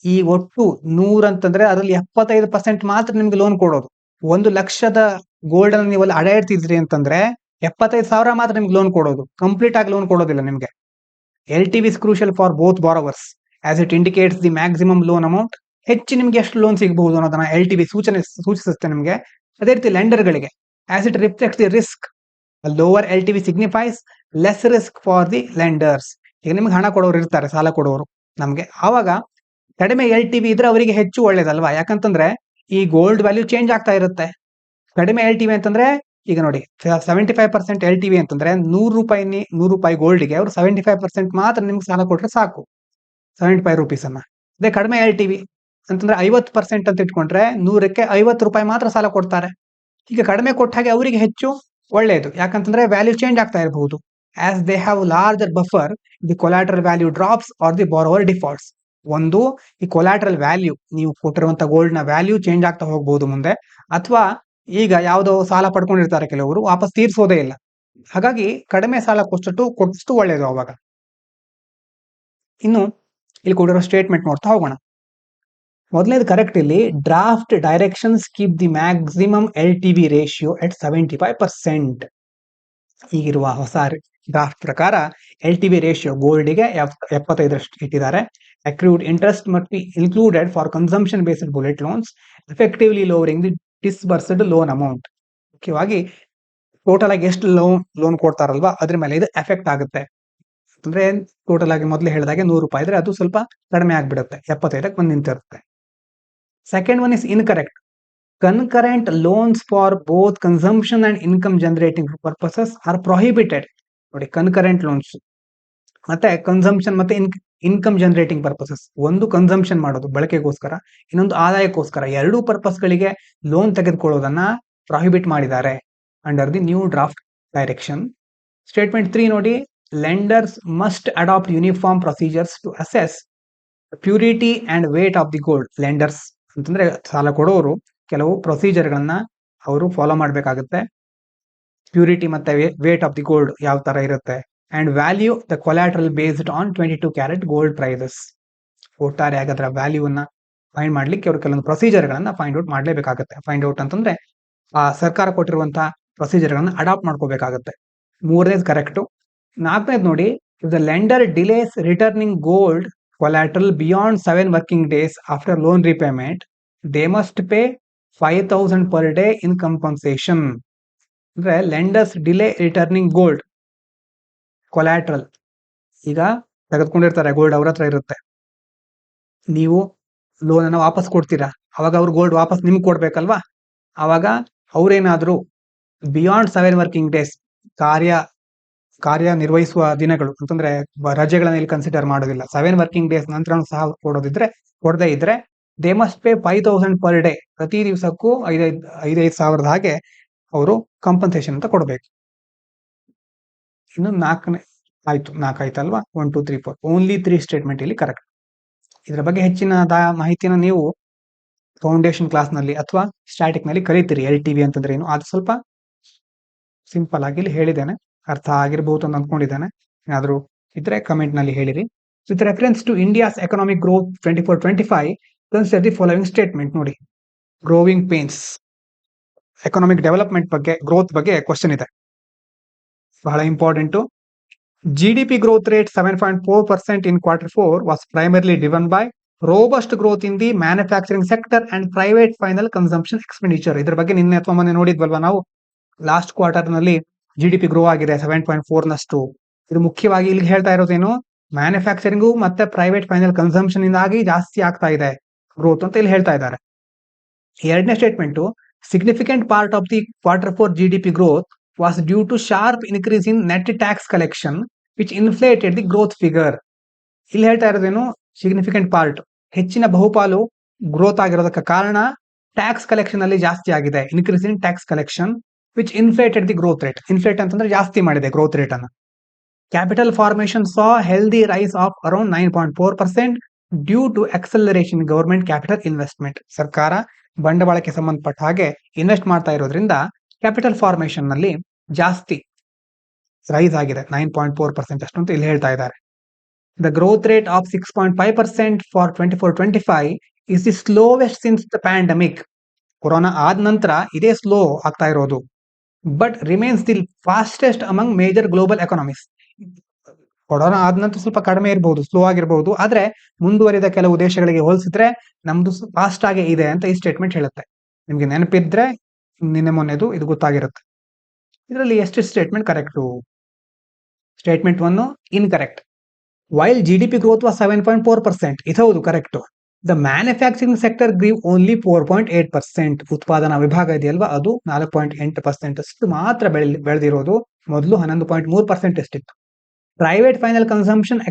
ಈ ಒಟ್ಟು 100 ಅಂತಂದ್ರೆ ಅದರಲ್ಲಿ 75% ಮಾತ್ರ ನಿಮ್ಗೆ ಲೋನ್ ಕೊಡೋದು. 1 ಲಕ್ಷದ ಗೋಲ್ಡ್ ಅನ್ನು ನೀವು ಅಲ್ಲಿ ಅಡ ಇಡ್ತಿದ್ರಿ ಅಂತಂದ್ರೆ 75,000 ಮಾತ್ರ ನಿಮ್ಗೆ ಲೋನ್ ಕೊಡೋದು, ಕಂಪ್ಲೀಟ್ ಆಗಿ ಲೋನ್ ಕೊಡೋದಿಲ್ಲ ನಿಮ್ಗೆ. LTV is crucial for both borrowers as it indicates the maximum loan amount. ಹೆಚ್ಚು ನಿಮ್ಗೆ ಎಷ್ಟು ಲೋನ್ ಸಿಗಬಹುದು ಅನ್ನೋದನ್ನ LTV ಸೂಚಿಸುತ್ತೆ ನಿಮ್ಗೆ. ಅದೇ ರೀತಿ ಲೆಂಡರ್ಗಳಿಗೆ, as it reflects the risk, a lower LTV signifies less risk for the lenders. ಈಗ ನಿಮ್ಗೆ ಹಣ ಕೊಡೋರು ಇರ್ತಾರೆ, ಸಾಲ ಕೊಡೋರು ನಮ್ಗೆ, ಆವಾಗ ಕಡಿಮೆ LTV ಇದ್ರೆ ಅವರಿಗೆ ಹೆಚ್ಚು ಒಳ್ಳೇದಲ್ವಾ? ಯಾಕಂತಂದ್ರೆ ಈ ಗೋಲ್ಡ್ ವ್ಯಾಲ್ಯೂ ಚೇಂಜ್ ಆಗ್ತಾ ಇರುತ್ತೆ. ಕಡಿಮೆ LTV ಅಂತಂದ್ರೆ, ಈಗ ನೋಡಿ 75% LTV ಅಂತಂದ್ರೆ 100 ರೂಪಾಯಿ ಗೋಲ್ಡ್ಗೆ ಅವರು 75% ಮಾತ್ರ ನಿಮ್ಗೆ ಸಾಲ ಕೊಟ್ರೆ ಸಾಕು, 75 ರೂಪೀಸ್ ಅನ್ನ. ಅದೇ ಕಡಿಮೆ LTV ಅಂತಂದ್ರೆ 50% ಅಂತ ಇಟ್ಕೊಂಡ್ರೆ 100ಕ್ಕೆ 50 ರೂಪಾಯಿ ಮಾತ್ರ ಸಾಲ ಕೊಡ್ತಾರೆ. ಈಗ ಕಡಿಮೆ ಕೊಟ್ಟ ಹಾಗೆ ಅವರಿಗೆ ಹೆಚ್ಚು ಒಳ್ಳೆಯದು. ಯಾಕಂತಂದ್ರೆ ವ್ಯಾಲ್ಯೂ ಚೇಂಜ್ ಆಗ್ತಾ ಇರಬಹುದು. As they have larger buffer, the collateral value drops R the borrower defaults. ಒಂದು, ಈ ಕೊಲಾಟ್ರಲ್ ವ್ಯಾಲ್ಯೂ, ನೀವು ಕೊಟ್ಟಿರುವಂತ ಗೋಲ್ಡ್ ನ ವ್ಯಾಲ್ಯೂ ಚೇಂಜ್ ಆಗ್ತಾ ಹೋಗಬಹುದು ಮುಂದೆ, ಅಥವಾ ಈಗ ಯಾವುದೋ ಸಾಲ ಪಡ್ಕೊಂಡಿರ್ತಾರೆ ಕೆಲವರು, ವಾಪಸ್ ತೀರ್ಸೋದೇ ಇಲ್ಲ. ಹಾಗಾಗಿ ಕಡಿಮೆ ಸಾಲ ಕೊಟ್ಟಷ್ಟು ಒಳ್ಳೆಯದು ಅವಾಗ. ಇನ್ನು ಇಲ್ಲಿ ಕೊಟ್ಟಿರೋ ಸ್ಟೇಟ್ಮೆಂಟ್ ನೋಡ್ತಾ ಹೋಗೋಣ. ಮೊದಲನೇದು ಕರೆಕ್ಟ್. ಇಲ್ಲಿ draft directions keep the maximum LTV ratio at 75%. ಈಗಿರುವ ಹೊಸ ಡ್ರಾಫ್ಟ್ ಪ್ರಕಾರ LTV ರೇಷಿಯೋ ಗೋಲ್ಡ್ಗೆ 75ರಷ್ಟು ಇಟ್ಟಿದ್ದಾರೆ. Accrued interest must be included for consumption based bullet loans, effectively lowering the disbursed loan amount. ಮುಖ್ಯವಾಗಿ ಟೋಟಲ್ ಆಗಿ ಎಷ್ಟು ಲೋನ್ ಕೊಡ್ತಾರಲ್ವಾ ಅದ್ರ ಮೇಲೆ ಇದು ಎಫೆಕ್ಟ್ ಆಗುತ್ತೆ. ಅಂದ್ರೆ ಟೋಟಲ್ ಆಗಿ ಮೊದಲೇ ಹೇಳಿದಾಗೆ 100 ರೂಪಾಯಿ ಇದ್ರೆ ಅದು ಸ್ವಲ್ಪ ಕಡಿಮೆ ಆಗ್ಬಿಡುತ್ತೆ, 75ಕ್ಕೆ ಬಂದು ನಿಂತಿರುತ್ತೆ. Second one is incorrect. Concurrent loans for both consumption and income generating purposes are prohibited. ನೋಡಿ, ಕನ್ಕರೆಂಟ್ ಲೋನ್ಸ್ ಮತ್ತೆ ಕನ್ಸಂಪ್ಷನ್ ಮತ್ತೆ ಇನ್ಕಮ್ ಜನರೇಟಿಂಗ್ ಪರ್ಪಸಸ್. ಒಂದು ಕನ್ಸಂಪ್ಷನ್ ಮಾಡೋದು ಬಳಕೆಗೋಸ್ಕರ, ಇನ್ನೊಂದು ಆದಾಯಕ್ಕೋಸ್ಕರ, ಎರಡೂ ಪರ್ಪಸ್ ಗಳಿಗೆ ಲೋನ್ ತೆಗೆದುಕೊಳ್ಳೋದನ್ನ ಪ್ರೊಹಿಬಿಟ್ ಮಾಡಿದ್ದಾರೆ under the new draft direction. Statement 3 ನೋಡಿ, lenders must adopt uniform procedures to assess purity and weight of the gold. Lenders ಅಂತಂದ್ರೆ ಸಾಲ ಕೊಡೋರು ಕೆಲವು ಪ್ರೊಸೀಜರ್ ಗಳನ್ನ ಅವರು ಫಾಲೋ ಮಾಡಬೇಕಾಗುತ್ತೆ. ಪ್ಯೂರಿಟಿ ಮತ್ತೆ ವೇಟ್ ಆಫ್ ದಿ ಗೋಲ್ಡ್ ಯಾವ ತರ ಇರುತ್ತೆ, and value the collateral based on 22 carat gold prices. ಒಟ್ಟಾರೆ ಅದರ ವ್ಯಾಲ್ಯೂನ ಫೈಂಡ್ ಮಾಡ್ಲಿಕ್ಕೆ ಅವರು ಕೆಲವೊಂದು ಪ್ರೊಸೀಜರ್ ಗಳನ್ನ ಫೈಂಡ್ ಔಟ್ ಮಾಡಲೇಬೇಕಾಗುತ್ತೆ. ಫೈಂಡ್ ಔಟ್ ಅಂತಂದ್ರೆ ಆ ಸರ್ಕಾರ ಕೊಟ್ಟಿರುವಂತಹ ಪ್ರೊಸೀಜರ್ ಗಳನ್ನ ಅಡಾಪ್ಟ್ ಮಾಡ್ಕೋಬೇಕಾಗುತ್ತೆ. ಮೂರನೇದು ಕರೆಕ್ಟ್. ನಾಲ್ಕನೇದು ನೋಡಿ, if the lender delays returning gold collateral beyond 7 working days after loan repayment, they must pay 5,000 per day in compensation. ಅಂದ್ರೆ lenders delay returning gold collateral, ಈಗ ತೆಗೆದುಕೊಂಡಿರ್ತಾರೆ ಗೋಲ್ಡ್, ಅವ್ರ ಹತ್ರ ಇರುತ್ತೆ, ನೀವು ಲೋನ್ ಅನ್ನ ವಾಪಸ್ ಕೊಡ್ತೀರಾ, ಅವಾಗ ಅವ್ರು ಗೋಲ್ಡ್ ವಾಪಸ್ ನಿಮ್ಗೆ ಕೊಡ್ಬೇಕಲ್ವಾ. ಅವಾಗ ಅವ್ರೇನಾದ್ರು ಬಿಯಾಂಡ್ 7 ವರ್ಕಿಂಗ್ ಡೇಸ್, ಕಾರ್ಯ ನಿರ್ವಹಿಸುವ ದಿನಗಳು ಅಂತಂದ್ರೆ ರಜೆಗಳನ್ನ ಇಲ್ಲಿ ಕನ್ಸಿಡರ್ ಮಾಡೋದಿಲ್ಲ, 7 ವರ್ಕಿಂಗ್ ಡೇಸ್ ನಂತರ ಸಹ ಕೊಡದೇ ಇದ್ರೆ they must pay 5,000 per day. ಪ್ರತಿ ದಿವಸಕ್ಕೂ 5,000 ಹಾಗೆ ಅವರು ಕಾಂಪನ್ಸೇಷನ್ ಅಂತ ಕೊಡಬೇಕು. ಇನ್ನು 4 ಆಯ್ತಲ್ವಾ, 1 2 3 4 ಓನ್ಲಿ 3 ಸ್ಟೇಟ್ಮೆಂಟ್ ಇಲ್ಲಿ ಕರೆಕ್ಟ್. ಇದರ ಬಗ್ಗೆ ಹೆಚ್ಚಿನ ಮಾಹಿತಿನ ನೀವು ಫೌಂಡೇಶನ್ ಕ್ಲಾಸ್ ನಲ್ಲಿ ಅಥವಾ ಸ್ಟ್ಯಾಟಿಕ್ ನಲ್ಲಿ ಕಲಿತೀರಿ. LTV ಅಂತಂದ್ರೆ ಏನು, ಅದು ಸ್ವಲ್ಪ ಸಿಂಪಲ್ ಆಗಿ ಇಲ್ಲಿ ಹೇಳಿದ್ದೇನೆ, ಅರ್ಥ ಆಗಿರಬಹುದು ಅಂತ ಅಂದ್ಕೊಂಡಿದ್ದೇನೆ. ಏನಾದರೂ ಇದ್ರೆ ಕಮೆಂಟ್ ನಲ್ಲಿ ಹೇಳಿರಿ. With reference to India's economic growth 24-25, consider the following statement. ನೋಡಿ, ಗ್ರೋವಿಂಗ್ ಪೇನ್ಸ್, ಎಕನಾಮಿಕ್ ಡೆವಲಪ್ಮೆಂಟ್ ಬಗ್ಗೆ, ಗ್ರೋತ್ ಬಗ್ಗೆ ಕ್ವಶನ್ ಇದೆ, ಬಹಳ important. GDP growth rate 7.4% in Q4 was primarily driven by robust growth in the manufacturing sector and private final consumption expenditure. ಇದರ ಬಗ್ಗೆ ನಿನ್ನೆ ಅಥವಾ ಮೊನ್ನೆ ನೋಡಿದ್ವಲ್ವಾ ನಾವು, ಲಾಸ್ಟ್ ಕ್ವಾರ್ಟರ್ ನಲ್ಲಿ GDP ಗ್ರೋ ಆಗಿದೆ 7.4 ನಷ್ಟು. ಇದು ಮುಖ್ಯವಾಗಿ ಇಲ್ಲಿ ಹೇಳ್ತಾ ಇರೋದೇನು, ಮ್ಯಾನುಫ್ಯಾಕ್ಚರಿಂಗು ಮತ್ತೆ ಪ್ರೈವೇಟ್ ಫೈನಲ್ ಕನ್ಸಂಪ್ಷನ್ ಇಂದಾಗಿ ಜಾಸ್ತಿ ಆಗ್ತಾ ಇದೆ ಗ್ರೋತ್ ಅಂತ ಇಲ್ಲಿ ಹೇಳ್ತಾ ಇದ್ದಾರೆ. ಎರಡನೇ statement, significant part of the Q4 GDP growth was due to sharp increase in net tax collection which inflated the growth figure. ಇಲ್ಲಿ ಹೇಳ್ತಾ ಇರೋದೇನು, ಸಿಗ್ನಿಫಿಕೆಂಟ್ ಪಾರ್ಟ್, ಹೆಚ್ಚಿನ ಬಹುಪಾಲು ಗ್ರೋತ್ ಆಗಿರೋದಕ್ಕೆ ಕಾರಣ ಟ್ಯಾಕ್ಸ್ ಕಲೆಕ್ಷನ್ ಅಲ್ಲಿ ಜಾಸ್ತಿ ಆಗಿದೆ, increase in tax collection which inflated the growth rate. Inflate ಅಂತಂದ್ರೆ ಜಾಸ್ತಿ ಮಾಡಿದೆ ಗ್ರೋತ್ ರೇಟ್ ಅನ್ನು. Capital formation saw healthy rise of around 9.4% due to acceleration in government capital investment. ಸರ್ಕಾರ ಬಂಡವಾಳಕ್ಕೆ ಸಂಬಂಧಪಟ್ಟ ಹಾಗೆ ಇನ್ವೆಸ್ಟ್ ಮಾಡ್ತಾ ಇರೋದ್ರಿಂದ ಕ್ಯಾಪಿಟಲ್ ಫಾರ್ಮೇಶನ್ ನಲ್ಲಿ ಜಾಸ್ತಿ ರೈಸ್ ಆಗಿದೆ, 9.4% ಅಷ್ಟು ಅಂತ ಇಲ್ಲಿ ಹೇಳ್ತಾ ಇದ್ದಾರೆ. The growth rate of 6.5% for 24-25 is the slowest since the pandemic. Corona ಆದ ನಂತರ ಇದೇ ಸ್ಲೋ ಆಗ್ತಾ ಇರೋದು, but remains the fastest among major global economies. Corona ಆದ ನಂತರ ಸ್ವಲ್ಪ ಕಡಿಮೆ ಇರಬಹುದು, ಸ್ಲೋ ಆಗಿರಬಹುದು, ಆದ್ರೆ ಮುಂದುವರಿದ ಕೆಲವು ದೇಶಗಳಿಗೆ ಹೋಲಿಸಿದ್ರೆ ನಮ್ದು ಫಾಸ್ಟ್ ಆಗೇ ಇದೆ ಅಂತ ಈ ಸ್ಟೇಟ್ಮೆಂಟ್ ಹೇಳುತ್ತೆ. ನಿಮ್ಗೆ ನೆನಪಿದ್ರೆ ನಿನ್ನೆ ಮೊನ್ನೆದು ಇದು ಗೊತ್ತಾಗಿರುತ್ತೆ. ಇದರಲ್ಲಿ ಎಷ್ಟು statement correct? Statement 1 incorrect. While GDP growth was 7.4%, ಇದೌದು correct. The manufacturing sector grew only 4.8%. ಉತ್ಪಾದನಾ ವಿಭಾಗ ಇದೆಯಲ್ವಾ, ಅದು 4.8% ಅಷ್ಟು ಮಾತ್ರ ಬೆಳೆದಿರೋದು, ಮೊದಲು 11.3% ಎಷ್ಟಿತ್ತು. Private final consumption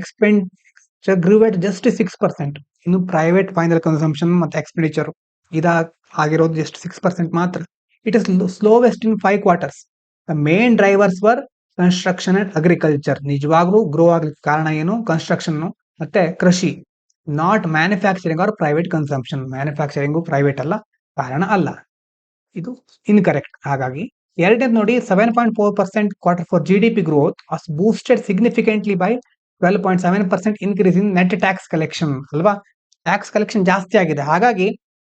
grew at just 6%. ಇನ್ನು ಪ್ರೈವೇಟ್ ಫೈನಲ್ ಕನ್ಸಂಪ್ಷನ್ ಮತ್ತೆ ಎಕ್ಸ್ಪೆಂಡಿಚರ್ ಆಗಿರೋದು ಜಸ್ಟ್ 6% ಮಾತ್ರ. It is slowest in 5 quarters. The main drivers were construction and agriculture. ನಿಜವಾಗ್ಲೂ ಗ್ರೋ ಆಗ್ಲಿಕ್ಕೆ ಕಾರಣ ಏನು? ಕನ್ಸ್ಟ್ರಕ್ಷನ್ ಮತ್ತೆ ಕೃಷಿ, not manufacturing or private consumption. Manufacturing private ಅಲ್ಲ, ಕಾರಣ ಅಲ್ಲ. ಇದು ಇನ್ಕರೆಕ್ಟ್. ಹಾಗಾಗಿ ಎರಡನೇದು ನೋಡಿ, 7.4% Q4 GDP growth was boosted significantly by 12.7% increase in net tax collection. ಅಲ್ವಾ? ಟ್ಯಾಕ್ಸ್ ಕಲೆಕ್ಷನ್ ಜಾಸ್ತಿ ಆಗಿದೆ, ಹಾಗಾಗಿ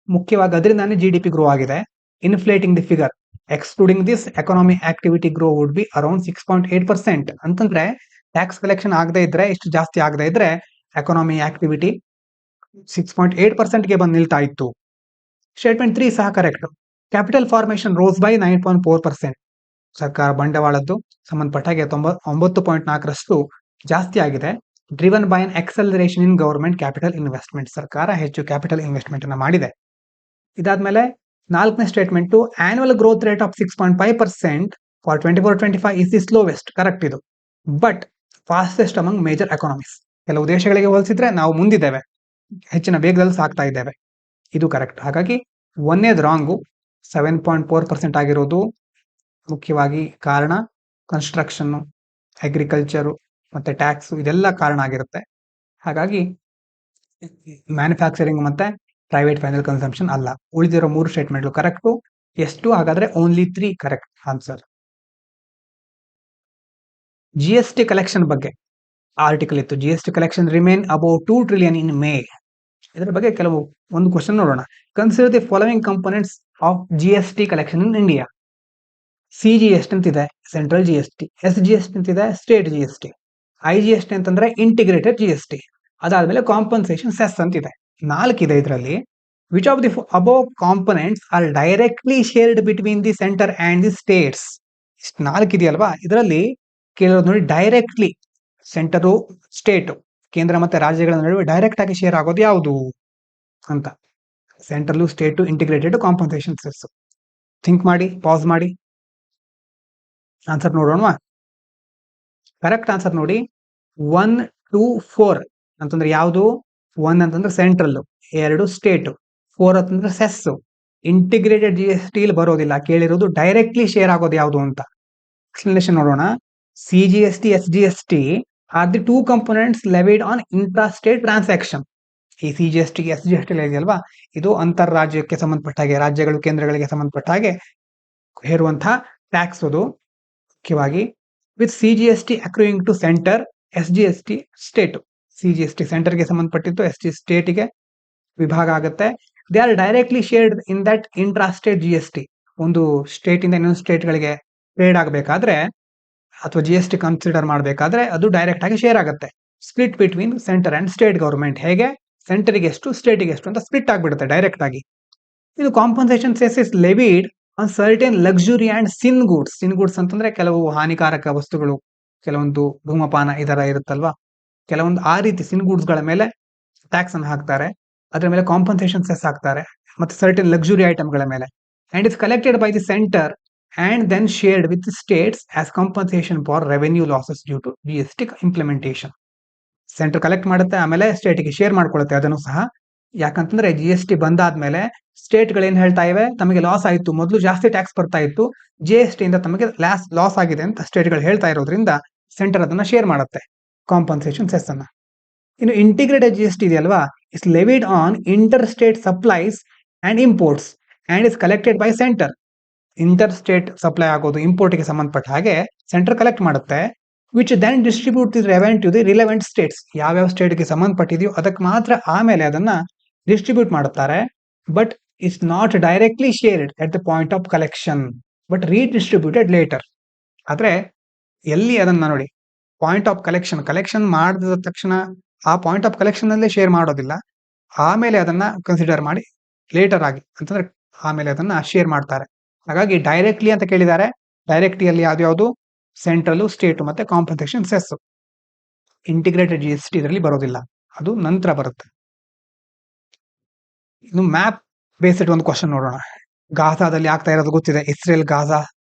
ಮುಖ್ಯವಾಗಿ ಅದರಿಂದಾನೇ GDP ಗ್ರೋ ಆಗಿದೆ. Inflating the figure. Excluding this economy activity grow would be around 6.8%. ಅಂತಂದ್ರೆ ಟ್ಯಾಕ್ಸ್ ಕಲೆಕ್ಷನ್ ಆಗದೆ ಇದ್ರೆ, ಇಷ್ಟು ಜಾಸ್ತಿ ಆಗದೆ ಇದ್ರೆ ಎಕಾನಮಿ ಆಕ್ಟಿವಿಟಿ 6.8% ಗೆ ಬಂದು ನಿಲ್ತಾ ಇತ್ತು. ಸ್ಟೇಟ್ಮೆಂಟ್ 3 ಸಹ correct. Capital formation rose by 9.4%. ಸರ್ಕಾರ ಬಂಡವಾಳದ್ದು ಸಂಬಂಧಪಟ್ಟ ಹಾಗೆ 9.4% ಜಾಸ್ತಿ ಆಗಿದೆ. Driven by an acceleration in government capital investment. ಸರ್ಕಾರ ಹೆಚ್ಚು ಕ್ಯಾಪಿಟಲ್ ಇನ್ವೆಸ್ಟ್ಮೆಂಟ್ ಅನ್ನ ಮಾಡಿದೆ. ಇದಾದ್ಮೇಲೆ ನಾಲ್ಕನೇ statement, annual growth rate of 6.5% for 24-25 is the slowest. Correct ಇದು. But fastest among major economies. ಕೆಲವು ದೇಶಗಳಿಗೆ ಹೋಲಿಸಿದ್ರೆ ನಾವು ಮುಂದಿದ್ದೇವೆ, ಹೆಚ್ಚಿನ ವೇಗದಲ್ಲಿ ಸಾಗ್ತಾ ಇದ್ದೇವೆ. ಇದು ಕರೆಕ್ಟ್. ಹಾಗಾಗಿ ಒಂದೇದು ರಾಂಗು. 7.4% ಆಗಿರೋದು ಮುಖ್ಯವಾಗಿ ಕಾರಣ ಕನ್ಸ್ಟ್ರಕ್ಷನ್, ಅಗ್ರಿಕಲ್ಚರು ಮತ್ತೆ ಟ್ಯಾಕ್ಸ್, ಇದೆಲ್ಲ ಕಾರಣ ಆಗಿರುತ್ತೆ. ಹಾಗಾಗಿ ಮ್ಯಾನುಫ್ಯಾಕ್ಚರಿಂಗ್ ಮತ್ತೆ ಪ್ರೈವೇಟ್ ಫೈನಲ್ ಕನ್ಸಂಪ್ಷನ್ ಅಲ್ಲ. ಉಳಿದಿರೋ 3 ಸ್ಟೇಟ್ಮೆಂಟ್ ಕರೆಕ್ಟು. ಎಷ್ಟು? ಹಾಗಾದ್ರೆ only 3 correct answer. GST collection ಬಗ್ಗೆ ಆರ್ಟಿಕಲ್ ಇತ್ತು. GST collection remain about 2 trillion in May. ಇದರ ಬಗ್ಗೆ ಒಂದು ಕ್ವಶನ್ ನೋಡೋಣ. Consider the following components of GST collection in India. CGST ಅಂತಿದೆ, ಸೆಂಟ್ರಲ್ GST. SGST ಅಂತಿದೆ, ಸ್ಟೇಟ್ GST. IGST ಅಂತಂದ್ರೆ ಇಂಟಿಗ್ರೇಟೆಡ್ GST. ಅದಾದ್ಮೇಲೆ ಕಾಂಪನ್ಸೇಷನ್ ಸೆಸ್ ಅಂತಿದೆ. 4 ಇದೆ ಇದರಲ್ಲಿ. Which of the above components are directly shared between the centre and the states. ಇಷ್ಟು 4 ಇದೆಯಲ್ವಾ, ಇದರಲ್ಲಿ ಕೇಳೋದು ನೋಡಿ, ಡೈರೆಕ್ಟ್ಲಿ ಸೆಂಟರು ಸ್ಟೇಟ್, ಕೇಂದ್ರ ಮತ್ತೆ ರಾಜ್ಯಗಳ ನಡುವೆ ಡೈರೆಕ್ಟ್ ಆಗಿ ಶೇರ್ ಆಗೋದು ಯಾವುದು ಅಂತ. Central, state, integrated, compensation cess. Think ಮಾಡಿ, ಪಾಸ್ ಮಾಡಿ, ಆನ್ಸರ್ ನೋಡೋಣ. ಕರೆಕ್ಟ್ ಆನ್ಸರ್ ನೋಡಿ 1, 2, 4 ಅಂತಂದ್ರೆ ಯಾವುದು? 1 ಅಂತಂದ್ರೆ ಸೆಂಟ್ರಲ್, 2 ಸ್ಟೇಟ್, 4 ಅಂತಂದ್ರೆ ಸೆಸ್. ಇಂಟಿಗ್ರೇಟೆಡ್ GST ಬರೋದಿಲ್ಲ. ಕೇಳಿರೋದು ಡೈರೆಕ್ಟ್ಲಿ ಶೇರ್ ಆಗೋದು ಯಾವುದು ಅಂತ. ಎಕ್ಸ್ಪ್ಲನೇಷನ್ ನೋಡೋಣ. CGST, SGST R the 2 components levied on intra state transaction. ಈ CGST, SGST ಇದೆಯಲ್ವಾ, ಇದು ಅಂತರ್ ರಾಜ್ಯಕ್ಕೆ ಸಂಬಂಧಪಟ್ಟ ಹಾಗೆ, ರಾಜ್ಯಗಳು ಕೇಂದ್ರಗಳಿಗೆ ಸಂಬಂಧಪಟ್ಟ ಹಾಗೆ ಹೇರುವಂತಹ ಟ್ಯಾಕ್ಸ್. ಅದು ಮುಖ್ಯವಾಗಿ with CGST accruing to centre, SGST state. CGST ಸೆಂಟರ್ಗೆ ಸಂಬಂಧಪಟ್ಟಿದ್ದು, SG ಸ್ಟೇಟ್ಗೆ ವಿಭಾಗ ಆಗುತ್ತೆ. They are directly shared in that intra state GST. ಒಂದು ಸ್ಟೇಟ್ ಇಂದ ಇನ್ನೊಂದು ಸ್ಟೇಟ್ಗಳಿಗೆ ಟ್ರೇಡ್ ಆಗಬೇಕಾದ್ರೆ ಅಥವಾ GST ಕನ್ಸಿಡರ್ ಮಾಡಬೇಕಾದ್ರೆ ಅದು ಡೈರೆಕ್ಟ್ ಆಗಿ ಶೇರ್ ಆಗುತ್ತೆ. Split between centre and state government. ಹೇಗೆ? ಸೆಂಟರ್ಗೆ ಎಷ್ಟು, ಸ್ಟೇಟ್ಗೆ ಎಷ್ಟು ಅಂತ ಸ್ಪ್ಲಿಟ್ ಆಗಿಬಿಡುತ್ತೆ ಡೈರೆಕ್ಟ್ ಆಗಿ. ಇದು compensation cess is levied on certain luxury and sin goods. Sin goods ಅಂತಂದ್ರೆ ಕೆಲವು ಹಾನಿಕಾರಕ ವಸ್ತುಗಳು, ಕೆಲವೊಂದು ಧೂಮಪಾನ ಇದರ ಇರುತ್ತಲ್ವಾ, ಕೆಲವೊಂದು ಆ ರೀತಿ ಸಿನ್ ಗೂಡ್ಸ್ ಗಳ ಮೇಲೆ ಟ್ಯಾಕ್ಸ್ ಅನ್ನು ಹಾಕ್ತಾರೆ. ಅದರ ಮೇಲೆ ಕಾಂಪನ್ಸೇಷನ್ ಸೆಸ್ ಹಾಕ್ತಾರೆ. ಮತ್ತೆ ಸರ್ಟೆನ್ ಲಕ್ಸುರಿ ಐಟಮ್ಗಳ ಮೇಲೆ. And is collected by the centre and then shared with the states as compensation for revenue losses due to GST implementation. Centre collect ಮಾಡುತ್ತೆ, ಆಮೇಲೆ ಸ್ಟೇಟ್ಗೆ ಶೇರ್ ಮಾಡ್ಕೊಳ್ಳುತ್ತೆ ಅದನ್ನು ಸಹ. ಯಾಕಂತಂದ್ರೆ GST ಬಂದಾದ್ಮೇಲೆ ಸ್ಟೇಟ್ಗಳು ಏನ್ ಹೇಳ್ತಾ ಇವೆ, ತಮಗೆ ಲಾಸ್ ಆಯಿತು, ಮೊದಲು ಜಾಸ್ತಿ ಟ್ಯಾಕ್ಸ್ ಬರ್ತಾ ಇತ್ತು, GST ಇಂದ ತಮಗೆ ಲಾಸ್ ಆಗಿದೆ ಅಂತ ಸ್ಟೇಟ್ಗಳು ಹೇಳ್ತಾ ಇರೋದ್ರಿಂದ ಸೆಂಟರ್ ಅದನ್ನ ಶೇರ್ ಮಾಡುತ್ತೆ, ಕಾಂಪನ್ಸೇಷನ್ ಸೆಸ್ ಅನ್ನ. ಇನ್ನು ಇಂಟಿಗ್ರೇಟೆಡ್ GST ಇದೆಯಲ್ವಾ, is levied on inter state supplies and imports and is collected by centre. Inter state supply ಆಗೋದು, ಇಂಪೋರ್ಟ್ಗೆ ಸಂಬಂಧಪಟ್ಟ ಹಾಗೆ ಸೆಂಟರ್ ಕಲೆಕ್ಟ್ ಮಾಡುತ್ತೆ. Which then distribute the revenue to the relevant states. ಯಾವ್ಯಾವ ಸ್ಟೇಟ್ಗೆ ಸಂಬಂಧಪಟ್ಟಿದೆಯೋ ಅದಕ್ಕೆ ಮಾತ್ರ ಆಮೇಲೆ ಅದನ್ನ ಡಿಸ್ಟ್ರಿಬ್ಯೂಟ್ ಮಾಡುತ್ತಾರೆ. But is not directly shared at the point of collection, but redistributed later. ಆದ್ರೆ ಎಲ್ಲಿ ಅದನ್ನ ನೋಡಿ, ಪಾಯಿಂಟ್ ಆಫ್ ಕಲೆಕ್ಷನ್ ಮಾಡಿದ ತಕ್ಷಣ ಆ ಪಾಯಿಂಟ್ ಆಫ್ ಕಲೆಕ್ಷನ್ ಅಲ್ಲೇ ಶೇರ್ ಮಾಡೋದಿಲ್ಲ, ಆಮೇಲೆ ಅದನ್ನ ಕನ್ಸಿಡರ್ ಮಾಡಿ ಲೇಟರ್ ಆಗಿ ಅಂತಂದ್ರೆ ಆಮೇಲೆ ಅದನ್ನ ಶೇರ್ ಮಾಡ್ತಾರೆ. ಹಾಗಾಗಿ ಡೈರೆಕ್ಟ್ಲಿ ಅಂತ ಕೇಳಿದ್ದಾರೆ. ಡೈರೆಕ್ಟ್ಲಿ ಯಾವ್ದು? ಸೆಂಟ್ರಲ್, ಸ್ಟೇಟ್ ಮತ್ತೆ ಕಾಂಪನ್ಸೇಷನ್ ಸೆಸ್. ಇಂಟಿಗ್ರೇಟೆಡ್ GST ಇದರಲ್ಲಿ ಬರೋದಿಲ್ಲ, ಅದು ನಂತರ ಬರುತ್ತೆ. ಇನ್ನು ಮ್ಯಾಪ್ ಬೇಸ್ಡ್ ಒಂದು ಕ್ವಶನ್ ನೋಡೋಣ. ಗಾಜಾದಲ್ಲಿ ಆಗ್ತಾ ಇರೋದು ಗೊತ್ತಿದೆ, ಇಸ್ರೇಲ್ ಗಾಜಾ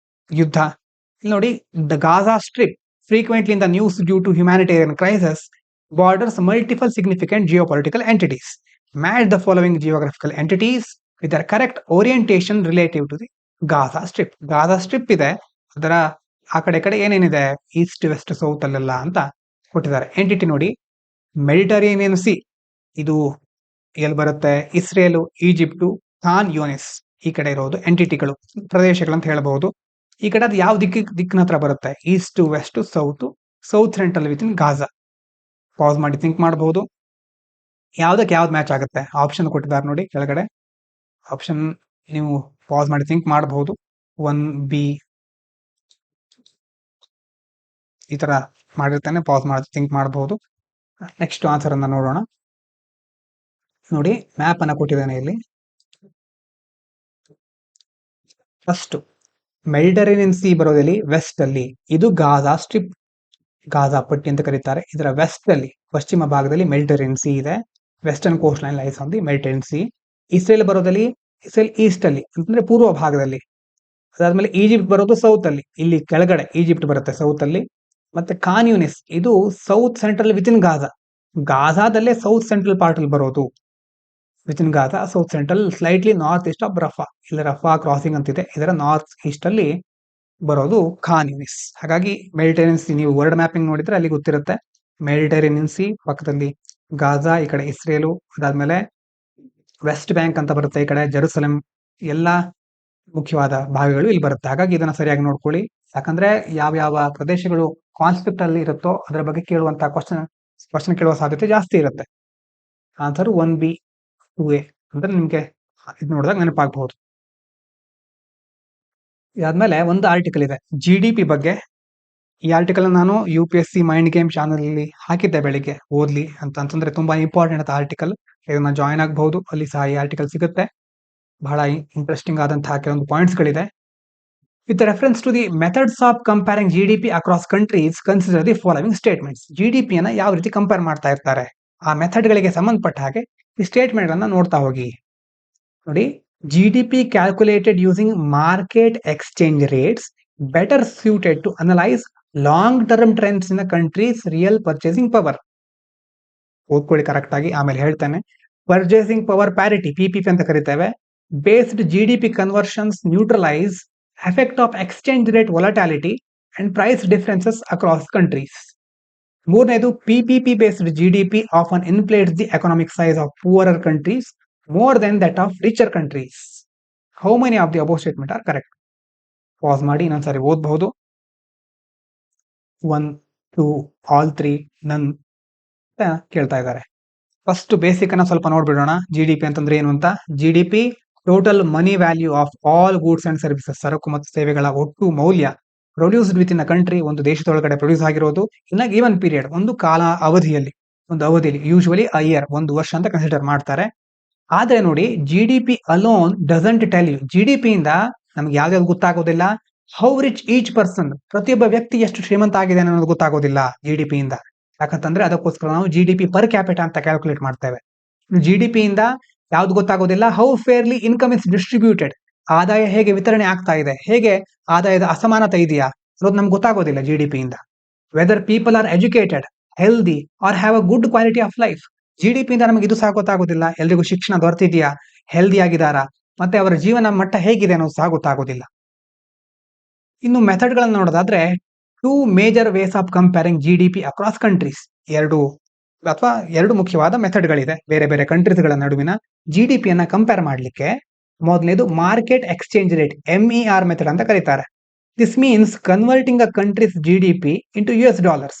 ಯುದ್ಧ. ಇಲ್ಲಿ ನೋಡಿ, the Gaza strip frequently in the news due to humanitarian crisis. borders multiple significant geopolitical entities. Match the following geographical entities with their correct orientation relative to the Gaza Strip. Gaza Strip ಇದೆ, ಅದರ ಆ ಕಡೆ ಏನೇನಿದೆ East west south ಅಲ್ಲೆಲ್ಲ ಅಂತ ಕೊಟ್ಟಿದ್ದಾರೆ. Entity ನೋಡಿ, Mediterranean C ಇದು ಎಲ್ಲಿ ಬರುತ್ತೆ, ಇಸ್ರೇಲು, ಈಜಿಪ್ಟು, ಖಾನ್ ಯೂನಿಸ್ ಈ ಕಡೆ ಇರೋದು ಎಂಟಿಟಿಗಳು, ಪ್ರದೇಶಗಳಂತ ಹೇಳಬಹುದು. ಈ ಕಡೆ ಅದು ಯಾವ ದಿಕ್ಕಿನ ಹತ್ರ ಬರುತ್ತೆ, east west south, south central within Gaza. Pass ಮಾಡಿ ಥಿಂಕ್ ಮಾಡಬಹುದು, ಯಾವ್ದಕ್ಕೆ ಯಾವ್ದು ಮ್ಯಾಚ್ ಆಗುತ್ತೆ. ಆಪ್ಷನ್ ಕೊಟ್ಟಿದ್ದಾರೆ ನೋಡಿ ಕೆಳಗಡೆ, ಆಪ್ಷನ್ ನೀವು ಪಾಸ್ ಮಾಡಿ ಥಿಂಕ್ ಮಾಡಬಹುದು. 1B ಈ ತರ ಮಾಡಿರ್ತಾನೆ, ಪಾಸ್ ಮಾಡಿ ಥಿಂಕ್ ಮಾಡಬಹುದು. ನೆಕ್ಸ್ಟ್ ಆನ್ಸರ್ ಅನ್ನ ನೋಡೋಣ. ನೋಡಿ ಮ್ಯಾಪ್ ಅನ್ನ ಕೊಟ್ಟಿದ್ದಾನೆ ಇಲ್ಲಿ. ಫಸ್ಟ್ ಮೆಡಿಟರೇನಿಯನ್ ಸಿ ಬರೋದಲ್ಲಿ ವೆಸ್ಟ್ ಅಲ್ಲಿ, ಇದು ಗಾಜಾ ಸ್ಟ್ರಿಪ್, ಗಾಜಾ ಪಟ್ಟಿ ಅಂತ ಕರೀತಾರೆ. ಇದರ ವೆಸ್ಟ್ ಅಲ್ಲಿ ಪಶ್ಚಿಮ ಭಾಗದಲ್ಲಿ ಮೆಡಿಟರೇನಿಯನ್ ಸಿ ಇದೆ. Western coastline lies on the Mediterranean sea. Israel ಬರೋದಲ್ಲಿ, ಇಸ್ರೇಲ್ ಈಸ್ಟ್ ಅಲ್ಲಿ ಅಂತಂದ್ರೆ ಪೂರ್ವ ಭಾಗದಲ್ಲಿ. ಅದಾದ್ಮೇಲೆ ಈಜಿಪ್ಟ್ ಬರೋದು ಸೌತ್ ಅಲ್ಲಿ, ಇಲ್ಲಿ ಕೆಳಗಡೆ ಈಜಿಪ್ಟ್ ಬರುತ್ತೆ ಸೌತ್ ಅಲ್ಲಿ. ಮತ್ತೆ ಖಾನ್ ಯೂನಿಸ್ ಇದು south central within Gaza, ಗಾಜಾದಲ್ಲೇ ಸೌತ್ ಸೆಂಟ್ರಲ್ ಪಾರ್ಟ್ ಅಲ್ಲಿ ಬರೋದು. Within Gaza south central, slightly north east of Rafah, ಇಲ್ಲಿ ರಫಾ ಕ್ರಾಸಿಂಗ್ ಅಂತಿದೆ, ಇದರ ನಾರ್ತ್ ಈಸ್ಟ್ ಅಲ್ಲಿ ಬರೋದು ಖಾನ್ ಯೂನಿಸ್. ಹಾಗಾಗಿ ಮೆಡಿಟರೇನಿಯನ್ ಸಿ ನೀವು ವರ್ಡ್ ಮ್ಯಾಪಿಂಗ್ ನೋಡಿದ್ರೆ ಅಲ್ಲಿ ಗೊತ್ತಿರುತ್ತೆ. ಮೆಡಿಟರೇನಿಯನ್ ಸಿ ಪಕ್ಕದಲ್ಲಿ ಗಾಜಾ, ಈ ಕಡೆ ಇಸ್ರೇಲು, ಅದಾದ್ಮೇಲೆ ವೆಸ್ಟ್ ಬ್ಯಾಂಕ್ ಅಂತ ಬರುತ್ತೆ, ಈ ಕಡೆ ಜೆರುಸಲೆಂ, ಎಲ್ಲಾ ಮುಖ್ಯವಾದ ಭಾಗಗಳು ಇಲ್ಲಿ ಬರುತ್ತೆ. ಹಾಗಾಗಿ ಇದನ್ನ ಸರಿಯಾಗಿ ನೋಡ್ಕೊಳ್ಳಿ, ಯಾಕಂದ್ರೆ ಯಾವ ಪ್ರದೇಶಗಳು ಕಾನ್ಸೆಪ್ಟ್ ಅಲ್ಲಿ ಇರುತ್ತೋ ಅದರ ಬಗ್ಗೆ ಕೇಳುವಂತ ಕ್ವಶನ್ ಕೇಳುವ ಸಾಧ್ಯತೆ ಜಾಸ್ತಿ ಇರುತ್ತೆ. ಆನ್ಸರ್ 1B 2A ಅಂದ್ರೆ ನಿಮ್ಗೆ ಇದು ನೋಡಿದಾಗ ನೆನಪಾಗಬಹುದು. ಇದಾದ್ಮೇಲೆ ಒಂದು ಆರ್ಟಿಕಲ್ ಇದೆ GDP ಬಗ್ಗೆ. ಈ ಆರ್ಟಿಕಲ್ ನಾನು UPSC ಮೈಂಡ್ ಗೇಮ್ ಚಾನಲ್ ಅಲ್ಲಿ ಹಾಕಿದ್ದೆ ಬೆಳಿಗ್ಗೆ, ಓದ್ಲಿ ಅಂತಂದ್ರೆ ತುಂಬಾ ಇಂಪಾರ್ಟೆಂಟ್ ಆರ್ಟಿಕಲ್. ಇದನ್ನ ಜಾಯಿನ್ ಆಗಬಹುದು, ಅಲ್ಲಿ ಸಹ ಈ ಆರ್ಟಿಕಲ್ ಸಿಗುತ್ತೆ. ಬಹಳ ಇಂಟ್ರೆಸ್ಟಿಂಗ್ ಆದಂತಹ ಕೆಲವೊಂದು ಪಾಯಿಂಟ್ಸ್ ಗಳಿದೆ. With reference to the methods of comparing GDP across countries, consider the following statements. GDP ಅನ್ನ ಯಾವ ರೀತಿ ಕಂಪೇರ್ ಮಾಡ್ತಾ ಇರ್ತಾರೆ, ಆ ಮೆಥಡ್ ಗಳಿಗೆ ಸಂಬಂಧಪಟ್ಟ ಹಾಗೆ ಈ ಸ್ಟೇಟ್ಮೆಂಟ್ ಅನ್ನ ನೋಡ್ತಾ ಹೋಗಿ. ನೋಡಿ, GDP calculated using market exchange rates better suited to analyse long term trends in the country's real purchasing power. ಓದ್ಕೊಳ್ಳಿ ಕರೆಕ್ಟ್ ಆಗಿ, ಆಮೇಲೆ ಹೇಳ್ತೇನೆ. ಪರ್ಚೇಸಿಂಗ್ ಪವರ್ ಪ್ಯಾರಿಟಿ, PPP ಅಂತ ಕರಿತೇವೆ. Based GDP conversions neutralise effect of exchange rate volatility and price differences across countries. ಮೂರನೇದು, PPP based GDP often inflates the economic size of poorer countries more than that of richer countries. How many of the above statement are correct? Pass ಮಾಡಿ ಇನ್ನೊಂದ್ಸರಿ ಓದಬಹುದು. 1, 2, all 3, none ಕೇಳ್ತಾ ಇದ್ದಾರೆ. First basic ಅನ್ನ ಸ್ವಲ್ಪ ನೋಡ್ಬಿಡೋಣ. GDP ಅಂತಂದ್ರೆ ಏನು ಅಂತ. GDP total money value of all goods and services, ಸರಕು ಮತ್ತು ಸೇವೆಗಳ ಒಟ್ಟು ಮೌಲ್ಯ produced with in a country, ಒಂದು ದೇಶದೊಳಗಡೆ ಪ್ರೊಡ್ಯೂಸ್ ಆಗಿರೋದು ಇನ್ ಅ ಗಿವನ್ ಪೀರಿಯಡ್, ಒಂದು ಕಾಲ ಅವಧಿಯಲ್ಲಿ, ಯೂಶುವಲಿ ಅ ಇಯರ್, ಒಂದು ವರ್ಷ ಅಂತ ಕನ್ಸಿಡರ್ ಮಾಡ್ತಾರೆ. ಆದ್ರೆ ನೋಡಿ, GDP alone doesn't tell you, GDP ಇಂದ ನಮ್ಗೆ ಯಾವ್ದಾವ್ದು ಗೊತ್ತಾಗೋದಿಲ್ಲ. ಹೌ ರಿಚ್ ಈಚ್ ಪರ್ಸನ್, ಪ್ರತಿಯೊಬ್ಬ ವ್ಯಕ್ತಿ ಎಷ್ಟು ಶ್ರೀಮಂತ ಆಗಿದೆ ಅನ್ನೋದು ಗೊತ್ತಾಗೋದಿಲ್ಲ GDP ಇಂದ. ಯಾಕಂತಂದ್ರೆ ಅದಕ್ಕೋಸ್ಕರ ನಾವು GDP ಪರ್ ಕ್ಯಾಪಿಟಾ ಅಂತ ಕ್ಯಾಲ್ಕುಲೇಟ್ ಮಾಡ್ತೇವೆ. GDP ಇಂದ ಯಾವ್ದು ಗೊತ್ತಾಗೋದಿಲ್ಲ. How fairly income is distributed, ಆದಾಯ ಹೇಗೆ ವಿತರಣೆ ಆಗ್ತಾ ಇದೆ, ಹೇಗೆ ಆದಾಯದ ಅಸಮಾನತೆ ಇದೆಯಾ ಅನ್ನೋದು ನಮ್ಗೆ ಗೊತ್ತಾಗೋದಿಲ್ಲ GDP ಇಂದ. Whether people are educated, healthy or have a good quality of life, GDP ಇಂದ ನಮಗೆ ಇದು ಸಹ ಗೊತ್ತಾಗೋದಿಲ್ಲ. ಎಲ್ರಿಗೂ ಶಿಕ್ಷಣ ದೊರೆತಿದೆಯಾ, ಹೆಲ್ದಿ ಆಗಿದಾರಾ, ಮತ್ತೆ ಅವರ ಜೀವನ ಮಟ್ಟ ಹೇಗಿದೆ ಅನ್ನೋದು ಸಹ ಗೊತ್ತಾಗೋದಿಲ್ಲ. ಇನ್ನು ಮೆಥಡ್ ಗಳನ್ನ ನೋಡೋದಾದ್ರೆ, 2 major ways of comparing GDP across countries, ಎರಡು ಮುಖ್ಯವಾದ ಮೆಥಡ್ ಗಳಿದೆ ಬೇರೆ ಬೇರೆ ಕಂಟ್ರೀಸ್ ಗಳ ನಡುವಿನ GDP ಅನ್ನ ಕಂಪೇರ್ ಮಾಡ್ಲಿಕ್ಕೆ. ಮೊದಲನೇದು market exchange rate, MER method ಅಂತ ಕರೀತಾರೆ. This means converting a countries GDP into US dollars.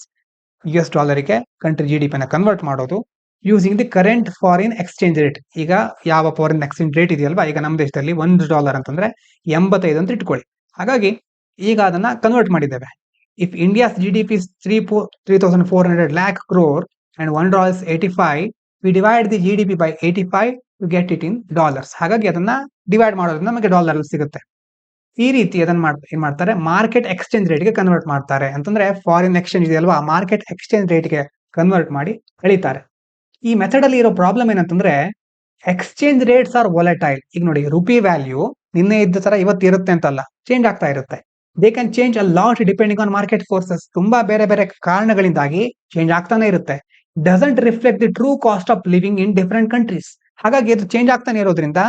US ಡಾಲರ್ಗೆ ಕಂಟ್ರಿ GDP ಅನ್ನ ಕನ್ವರ್ಟ್ ಮಾಡೋದು using the current foreign exchange rate. ಈಗ ಯಾವ ಫಾರಿನ್ ಎಕ್ಸ್ಚೇಂಜ್ ರೇಟ್ ಇದೆಯಲ್ವಾ, ಈಗ ನಮ್ಮ ದೇಶದಲ್ಲಿ $1 ಅಂತಂದ್ರೆ 85 ಅಂತ ಇಟ್ಕೊಳ್ಳಿ. ಹಾಗಾಗಿ ಈಗ ಅದನ್ನ ಕನ್ವರ್ಟ್ ಮಾಡಿದ್ದೇವೆ. If India's GDP is 3,400 lakh crore and $1 is 85, we divide the GDP by 85 to get it in dollars. ಹಾಗಾಗಿ ಅದನ್ನ ಡಿವೈಡ್ ಮಾಡೋದ್ರಿಂದ ನಮಗೆ ಡಾಲರ್ ಅಲ್ಲಿ ಸಿಗುತ್ತೆ. ಈ ರೀತಿ ಅದನ್ನ ಏನ್ ಮಾಡ್ತಾರೆ, ಮಾರ್ಕೆಟ್ ಎಕ್ಸ್ಚೇಂಜ್ ರೇಟ್ ಗೆ ಕನ್ವರ್ಟ್ ಮಾಡ್ತಾರೆ. ಅಂತಂದ್ರೆ ಫಾರಿನ್ ಎಕ್ಸ್ಚೇಂಜ್ ಇದೆಯಲ್ವಾ, ಮಾರ್ಕೆಟ್ ಎಕ್ಸ್ಚೇಂಜ್ ರೇಟ್ ಗೆ ಕನ್ವರ್ಟ್ ಮಾಡಿ ಕಳೀತಾರೆ. ಈ ಮೆಥಡ್ ಅಲ್ಲಿ ಇರೋ ಪ್ರಾಬ್ಲಮ್ ಏನಂತಂದ್ರೆ, ಎಕ್ಸ್ಚೇಂಜ್ ರೇಟ್ಸ್ ಆರ್ ವೊಲಟೈಲ್. ಈಗ ನೋಡಿ, ರುಪಿ ವ್ಯಾಲ್ಯೂ ನಿನ್ನೆ ಇದ್ದ ತರ ಇವತ್ತು ಇರುತ್ತೆ ಅಂತಲ್ಲ, ಚೇಂಜ್ ಆಗ್ತಾ ಇರುತ್ತೆ. They can change a lot depending on market forces. ತುಂಬಾ ಬೇರೆ ಬೇರೆ ಕಾರಣಗಳಿಂದಾಗಿ ಚೇಂಜ್ ಆಗ್ತಾನೆ ಇರುತ್ತೆ. Doesn't reflect the true cost of living in different countries. ಹಾಗಾಗಿ ಅದು ಚೇಂಜ್ ಆಗ್ತಾನೆ ಇರೋದ್ರಿಂದ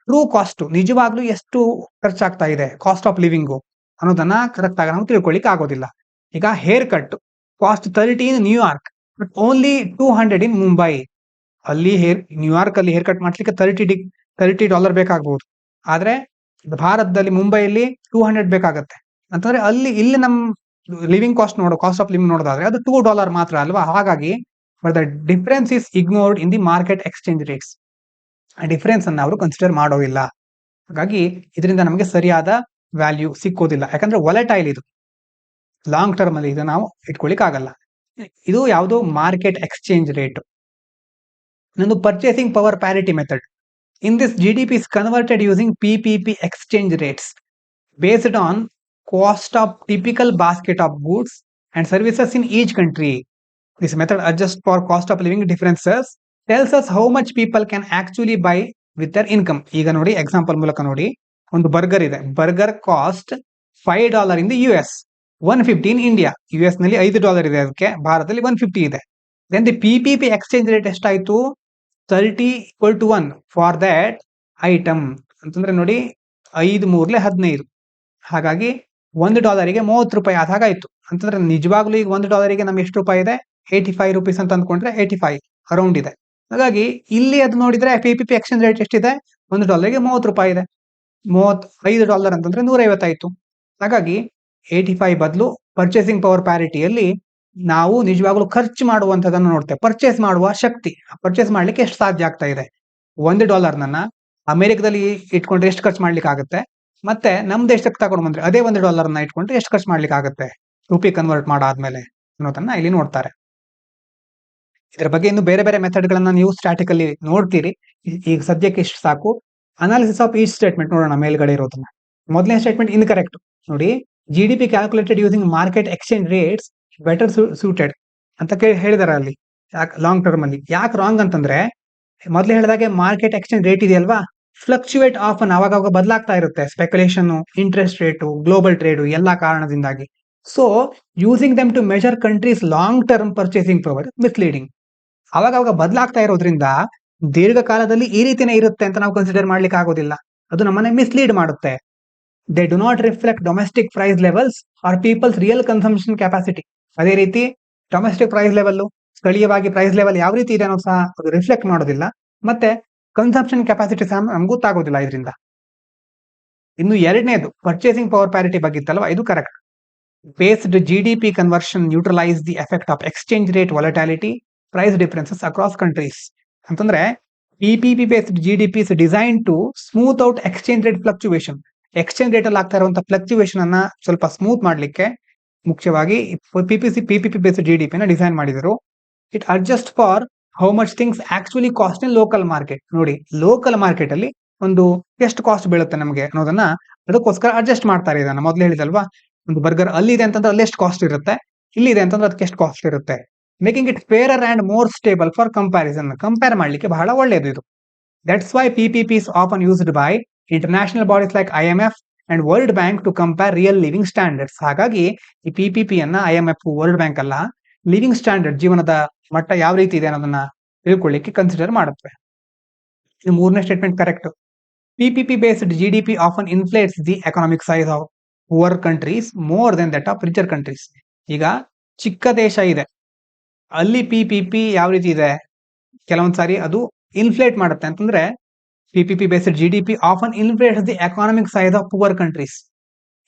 ಟ್ರೂ ಕಾಸ್ಟ್ ನಿಜವಾಗ್ಲೂ ಎಷ್ಟು ಖರ್ಚಾಗ್ತಾ ಇದೆ ಕಾಸ್ಟ್ ಆಫ್ ಲಿವಿಂಗು ಅನ್ನೋದನ್ನ ಕರೆಕ್ಟ್ ಆಗಿ ನಾವು ತಿಳ್ಕೊಳ್ಳಿಕ್ಕೆ ಆಗೋದಿಲ್ಲ. ಈಗ hair cut cost 30 in New York but only $200 ಇನ್ ಮುಂಬೈ. ಅಲ್ಲಿ ನ್ಯೂಯಾರ್ಕ್ ಅಲ್ಲಿ ಹೇರ್ ಕಟ್ ಮಾಡ್ಲಿಕ್ಕೆ $30 ಬೇಕಾಗಬಹುದು. ಆದ್ರೆ ಭಾರತದಲ್ಲಿ ಮುಂಬೈಯಲ್ಲಿ 200 ಬೇಕಾಗತ್ತೆ ಅಂತಂದ್ರೆ ಇಲ್ಲಿ ನಮ್ ಲಿವಿಂಗ್ ಕಾಸ್ಟ್ ಆಫ್ ಲಿವಿಂಗ್ ನೋಡೋದಾದ್ರೆ ಅದು $2 ಮಾತ್ರ ಅಲ್ವಾ. ಹಾಗಾಗಿ the difference is ignored in the market exchange rates. ಆ ಡಿಫರೆನ್ಸ್ ಅನ್ನ ಅವರು ಕನ್ಸಿಡರ್ ಮಾಡೋದಿಲ್ಲ. ಹಾಗಾಗಿ ಇದರಿಂದ ನಮಗೆ ಸರಿಯಾದ ವ್ಯಾಲ್ಯೂ ಸಿಕ್ಕೋದಿಲ್ಲ. ಯಾಕಂದ್ರೆ ವಾಲಟೈಲ್ ಇದು, ಲಾಂಗ್ ಟರ್ಮ್ ಅಲ್ಲಿ ಇದು ನಾವು ಇಟ್ಕೊಳ್ಳಿಕ್ ಆಗಲ್ಲ. ಇದು ಯಾವುದು ಮಾರ್ಕೆಟ್ ಎಕ್ಸ್ಚೇಂಜ್ ರೇಟ್. ಇನ್ನೊಂದು purchasing power parity method. In this GDP is converted using PPP exchange rates based on cost of typical basket of goods and services in each country. This method adjusts for cost of living differences, tells us how much people can actually buy with their income. ಈಗ ನೋಡಿ example ಮೂಲಕ ನೋಡಿ, ಒಂದು burger ಇದೆ. Burger cost $5 in the US, 150 in India. US ನಲ್ಲಿ $5 ಇದೆ, ಅದಕ್ಕೆ ಭಾರತದಲ್ಲಿ 150 ಇದೆ. Then the PPP exchange rate ಎಷ್ಟಾಯ್ತು? 30:1 ಫಾರ್ ದಟ್ ಐಟಮ್ ಅಂತಂದ್ರೆ ನೋಡಿ 5×3=15. ಹಾಗಾಗಿ $1ಗೆ $30 ಆದ ಹಾಗಾಯ್ತು. ಅಂತಂದ್ರೆ ನಿಜವಾಗ್ಲೂ ಈಗ $1ಗೆ ನಮ್ಗೆ ಎಷ್ಟು ರೂಪಾಯಿ ಇದೆ? 85 rupees ಅಂತ ಅಂದ್ಕೊಂಡ್ರೆ 85 ಅರೌಂಡ್ ಇದೆ. ಹಾಗಾಗಿ ಇಲ್ಲಿ ಅದು ನೋಡಿದ್ರೆ PPP ಎಕ್ಸ್ಚೇಂಜ್ ರೇಟ್ ಎಷ್ಟಿದೆ? $1ಗೆ $30 ಇದೆ. $35 ಅಂತಂದ್ರೆ 150 ಆಯ್ತು. ಹಾಗಾಗಿ 85 ಬದಲು ಪರ್ಚೇಸಿಂಗ್ ಪವರ್ ಪ್ಯಾರಿಟಿಯಲ್ಲಿ ನಾವು ನಿಜವಾಗ್ಲೂ ಖರ್ಚು ಮಾಡುವಂತದನ್ನು ನೋಡ್ತೇವೆ. ಪರ್ಚೇಸ್ ಮಾಡುವ ಶಕ್ತಿ, ಪರ್ಚೇಸ್ ಮಾಡ್ಲಿಕ್ಕೆ ಎಷ್ಟು ಸಾಧ್ಯ ಆಗ್ತಾ ಇದೆ. $1 ಅಮೆರಿಕದಲ್ಲಿ ಇಟ್ಕೊಂಡ್ರೆ ಎಷ್ಟು ಖರ್ಚು ಮಾಡ್ಲಿಕ್ಕೆ ಆಗುತ್ತೆ, ಮತ್ತೆ ನಮ್ ದೇಶಕ್ಕೆ ತಗೊಂಡು ಬಂದ್ರೆ ಅದೇ $1 ಇಟ್ಕೊಂಡ್ರೆ ಎಷ್ಟು ಖರ್ಚು ಮಾಡ್ಲಿಕ್ಕೆ ಆಗುತ್ತೆ ರುಪಿ ಕನ್ವರ್ಟ್ ಮಾಡಾದ್ಮೇಲೆ ಅನ್ನೋದನ್ನ ಇಲ್ಲಿ ನೋಡ್ತಾರೆ. ಇದರ ಬಗ್ಗೆ ಇನ್ನು ಬೇರೆ ಬೇರೆ ಮೆಥಡ್ ಗಳನ್ನ ನೀವು ಸ್ಟ್ಯಾಟಿಕ್ ಅಲ್ಲಿ ನೋಡ್ತೀರಿ. ಈಗ ಸದ್ಯಕ್ಕೆ ಇಷ್ಟು ಸಾಕು. ಅನಾಲಿಸಿಸ್ ಆಫ್ ಈಚ್ ಸ್ಟೇಟ್ಮೆಂಟ್ ನೋಡೋಣ. ಮೇಲ್ಗಡೆ ಇರೋದನ್ನ ಮೊದಲನೇ ಸ್ಟೇಟ್ಮೆಂಟ್ ಇನ್ಕರೆಕ್ಟ್ ನೋಡಿ. GDP calculated using market exchange rates better suited ಅಂತ ಹೇಳಿದಾರೆ ಅಲ್ಲಿ ಲಾಂಗ್ ಟರ್ಮ್ ಅಲ್ಲಿ. ಯಾಕೆ ರಾಂಗ್ ಅಂತಂದ್ರೆ ಮೊದಲೇ ಹೇಳಿದಾಗೆ ಮಾರ್ಕೆಟ್ ಎಕ್ಸ್ಚೇಂಜ್ ರೇಟ್ ಇದೆಯಲ್ವಾ, ಫ್ಲಕ್ಚುಯೇಟ್ ಆಫನ್ ಅವಾಗ ಬದಲಾಗ್ತಾ ಇರುತ್ತೆ. Speculation, interest rate, global trade ಎಲ್ಲಾ ಕಾರಣದಿಂದಾಗಿ. So using them to measure countries long term purchasing power misleading. ಅವಾಗ ಬದಲಾಗ್ತಾ ಇರೋದ್ರಿಂದ ದೀರ್ಘಕಾಲದಲ್ಲಿ ಈ ರೀತಿನೇ ಇರುತ್ತೆ ಅಂತ ನಾವು ಕನ್ಸಿಡರ್ ಮಾಡ್ಲಿಕ್ಕೆ ಆಗೋದಿಲ್ಲ. ಅದು ನಮ್ಮನ್ನ ಮಿಸ್ಲೀಡ್ ಮಾಡುತ್ತೆ. They do not reflect domestic price levels or people's real consumption capacity. ಅದೇ ರೀತಿ ಡೊಮೆಸ್ಟಿಕ್ ಪ್ರೈಸ್ ಲೆವೆಲ್, ಸ್ಥಳೀಯವಾಗಿ ಪ್ರೈಸ್ ಲೆವೆಲ್ ಯಾವ ರೀತಿ ಇದೆ ಅನ್ನೋ ಸಹ ಅದು ರಿಫ್ಲೆಕ್ಟ್ ಮಾಡೋದಿಲ್ಲ. ಮತ್ತೆ ಕನ್ಸಂಪ್ಷನ್ ಕೆಪಾಸಿಟಿ ಸಹ ನಮ್ಗೆ ಗೊತ್ತಾಗೋದಿಲ್ಲ ಇದರಿಂದ. ಇನ್ನು ಎರಡನೇದು ಪರ್ಚೇಸಿಂಗ್ ಪವರ್ ಪ್ಯಾರಿಟಿ ಬಗ್ಗೆ ಇತ್ತಲ್ವಾ, ಇದು correct. Based GDP conversion neutralise the effect of exchange rate volatility price differences across countries. ಅಂತಂದ್ರೆ PPP based GDP is design to smooth out exchange rate fluctuation. Exchange rate ಅಲ್ಲಿ ಆಗ್ತಾ ಇರುವಂತಹ fluctuation ಅನ್ನ ಸ್ವಲ್ಪ smooth ಮಾಡ್ಲಿಕ್ಕೆ ಮುಖ್ಯವಾಗಿ PPP ಬೇಸ್ಡ್ GDP ನ design ಮಾಡಿದರು. It adjust for how much things actually cost in local market. ನೋಡಿ, ಲೋಕಲ್ ಮಾರ್ಕೆಟ್ ಅಲ್ಲಿ ಒಂದು ಎಷ್ಟು ಕಾಸ್ಟ್ ಬೀಳುತ್ತೆ ನಮಗೆ ಅನ್ನೋದನ್ನ ಅದಕ್ಕೋಸ್ಕರ ಅಡ್ಜಸ್ಟ್ ಮಾಡ್ತಾರೆ. ಇದನ್ನ ಮೊದಲು ಹೇಳಿದಲ್ವಾ, ಒಂದು ಬರ್ಗರ್ ಅಲ್ಲಿ ಇದೆ ಅಂತಂದ್ರೆ ಅಲ್ಲಿ ಎಷ್ಟು ಕಾಸ್ಟ್ ಇರುತ್ತೆ, ಇಲ್ಲಿ ಇದೆ ಅಂತಂದ್ರೆ ಅದಕ್ಕೆ ಎಷ್ಟು ಕಾಸ್ಟ್ ಇರುತ್ತೆ. Making it ಫೇರರ್ and more stable for comparison. Compare ಮಾಡ್ಲಿಕ್ಕೆ ಬಹಳ ಒಳ್ಳೆಯದು ಇದು. That's why PPP is often used by international bodies like IMF and World Bank to compare real living standards. ಹಾಗಾಗಿ ಈ PPP ಅನ್ನ IMF, ವರ್ಲ್ಡ್ ಬ್ಯಾಂಕ್ ಅಲ್ಲ, living standard, ಜೀವನದ ಮಟ್ಟ ಯಾವ ರೀತಿ ಇದೆ ಅನ್ನೋದನ್ನ ತಿಳ್ಕೊಳ್ಳಿಕ್ಕೆ ಕನ್ಸಿಡರ್ ಮಾಡುತ್ತೆ. ಇದು ಮೂರನೇ statement correct. PPP based GDP often inflates the economic size of poor countries more than that of richer countries. ಈಗ ಚಿಕ್ಕ ದೇಶ ಇದೆ, ಅಲ್ಲಿ PPP ಯಾವ ರೀತಿ ಇದೆ, ಕೆಲವೊಂದ್ ಸಾರಿ ಅದು ಇನ್ಫ್ಲೇಟ್ ಮಾಡುತ್ತೆ. ಅಂತಂದ್ರೆ PPP based GDP often inflates the economic size of poor countries.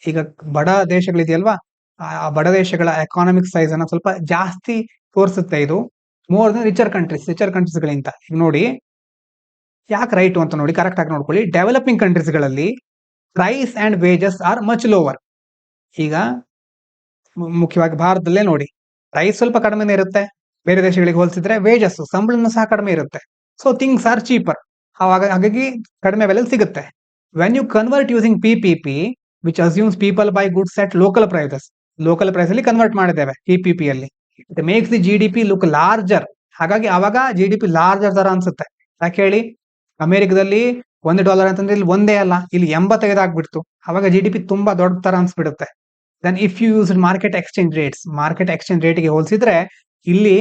ಈಗ ಬಡ ದೇಶಗಳಿದೆಯಲ್ವಾ, ಆ ಬಡ ದೇಶಗಳ ಎಕಾನಮಿಕ್ ಸೈಜ್ ಅನ್ನ ಸ್ವಲ್ಪ ಜಾಸ್ತಿ ತೋರಿಸುತ್ತೆ ಇದು, ಮೋರ್ ದನ್ ರಿಚರ್ ಕಂಟ್ರೀಸ್ ಗಳಿಂದ. ಈಗ ನೋಡಿ ಯಾಕೆ ರೈಟ್ ಅಂತ ನೋಡಿ, ಕರೆಕ್ಟ್ ಆಗಿ ನೋಡ್ಕೊಳ್ಳಿ. ಡೆವಲಪಿಂಗ್ ಕಂಟ್ರೀಸ್ ಗಳಲ್ಲಿ price and wages are much lower. ಈಗ ಮುಖ್ಯವಾಗಿ ಭಾರತದಲ್ಲೇ ನೋಡಿ, ಪ್ರೈಸ್ ಸ್ವಲ್ಪ ಕಡಿಮೆನೇ ಇರುತ್ತೆ ಬೇರೆ ದೇಶಗಳಿಗೆ ಹೋಲಿಸಿದ್ರೆ, ವೇಜಸ್ ಸಂಬಳನೂ ಸಹ ಕಡಿಮೆ ಇರುತ್ತೆ. ಸೊ ಥಿಂಗ್ಸ್ ಆರ್ ಚೀಪರ್, ಹಾಗಾಗಿ ಕಡಿಮೆ ಬೆಲೆಯಲ್ಲಿ ಸಿಗುತ್ತೆ. When you convert using PPP which assumes people buy goods at local prices, local price ಅಲ್ಲಿ ಕನ್ವರ್ಟ್ ಮಾಡಿದ್ದೇವೆ PPP ಅಲ್ಲಿ, it makes the GDP look larger. ಹಾಗಾಗಿ ಅವಾಗ GDP ಲಾರ್ಜರ್ ತರ ಅನ್ಸುತ್ತೆ. ಯಾಕೆ ಹೇಳಿ, ಅಮೆರಿಕದಲ್ಲಿ $1 ಅಂತಂದ್ರೆ ಇಲ್ಲಿ ಒಂದೇ ಅಲ್ಲ, ಇಲ್ಲಿ 85 ಆಗ್ಬಿಡ್ತು. ಅವಾಗ GDP ತುಂಬಾ ದೊಡ್ಡ ತರ ಅನ್ಸ್ಬಿಡುತ್ತೆ. Then if you use market exchange rates, market exchange ರೇಟ್ಗೆ ಹೋಲಿಸಿದ್ರೆ ಇಲ್ಲಿ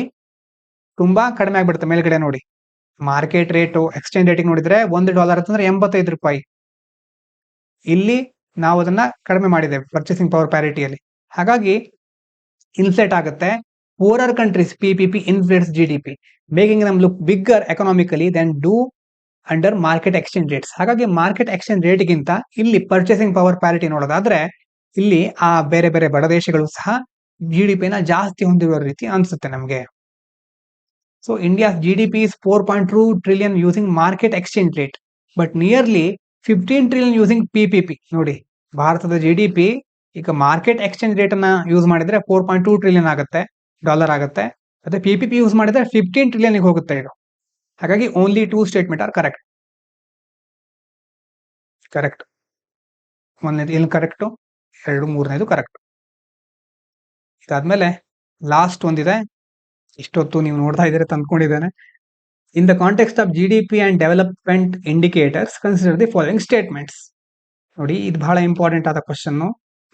ತುಂಬಾ ಕಡಿಮೆ ಆಗ್ಬಿಡುತ್ತೆ. ಮೇಲ್ಗಡೆ ನೋಡಿ, ಮಾರ್ಕೆಟ್ ರೇಟು ಎಕ್ಸ್ಚೇಂಜ್ ರೇಟಿಗೆ ನೋಡಿದ್ರೆ $1 ಅಂತಂದ್ರೆ 85 ರೂಪಾಯಿ. ಇಲ್ಲಿ ನಾವು ಅದನ್ನ ಕಡಿಮೆ ಮಾಡಿದ್ದೇವೆ ಪರ್ಚೇಸಿಂಗ್ ಪವರ್ ಪ್ಯಾರಿಟಿಯಲ್ಲಿ. ಹಾಗಾಗಿ ಇನ್ಫ್ಲೇಟ್ ಆಗುತ್ತೆ. Poorer countries PPP inflates GDP, making them look bigger economically than do under market exchange rates. ಹಾಗಾಗಿ ಮಾರ್ಕೆಟ್ ಎಕ್ಸ್ಚೇಂಜ್ ರೇಟ್ಗಿಂತ ಇಲ್ಲಿ ಪರ್ಚೇಸಿಂಗ್ ಪವರ್ ಪ್ಯಾರಿಟಿ ನೋಡೋದಾದ್ರೆ ಇಲ್ಲಿ ಆ ಬೇರೆ ಬೇರೆ ಬಡ ದೇಶಗಳು ಸಹ GDP ನ ಜಾಸ್ತಿ ಹೊಂದಿರುವ ರೀತಿ ಅನ್ಸುತ್ತೆ ನಮಗೆ. So India's GDP is 4.2 trillion using market exchange rate, but nearly 15 trillion using PPP. ನೋಡಿ, ಭಾರತದ GDP ಈಗ ಮಾರ್ಕೆಟ್ ಎಕ್ಸ್ಚೇಂಜ್ ರೇಟ್ ಅನ್ನ ಯೂಸ್ ಮಾಡಿದ್ರೆ 4.2 ಟ್ರಿಲಿಯನ್ ಆಗುತ್ತೆ, ಡಾಲರ್ ಆಗುತ್ತೆ. ಅದೇ PPP ಯೂಸ್ ಮಾಡಿದ್ರೆ 15 ಟ್ರಿಲಿಯನ್ ಹೋಗುತ್ತೆ ಇದು. ಹಾಗಾಗಿ ಓನ್ಲಿ 2 ಸ್ಟೇಟ್ಮೆಂಟ್ ಆರ್ ಕರೆಕ್ಟ್. ಒಂದನೇದು ಇಲ್ಲಿ ಕರೆಕ್ಟು, 2 3ನೇದು ಕರೆಕ್ಟ್. ಇದಾದ್ಮೇಲೆ ಲಾಸ್ಟ್ ಒಂದಿದೆ, ಇಷ್ಟೊತ್ತು ನೀವು ನೋಡ್ತಾ ಇದ್ದೀರಾ ತಂದ್ಕೊಂಡಿದ್ದೇನೆ. In the context of GDP and development indicators consider the following statements. ನೋಡಿ, ಇದು ಬಹಳ ಇಂಪಾರ್ಟೆಂಟ್ ಆದ question.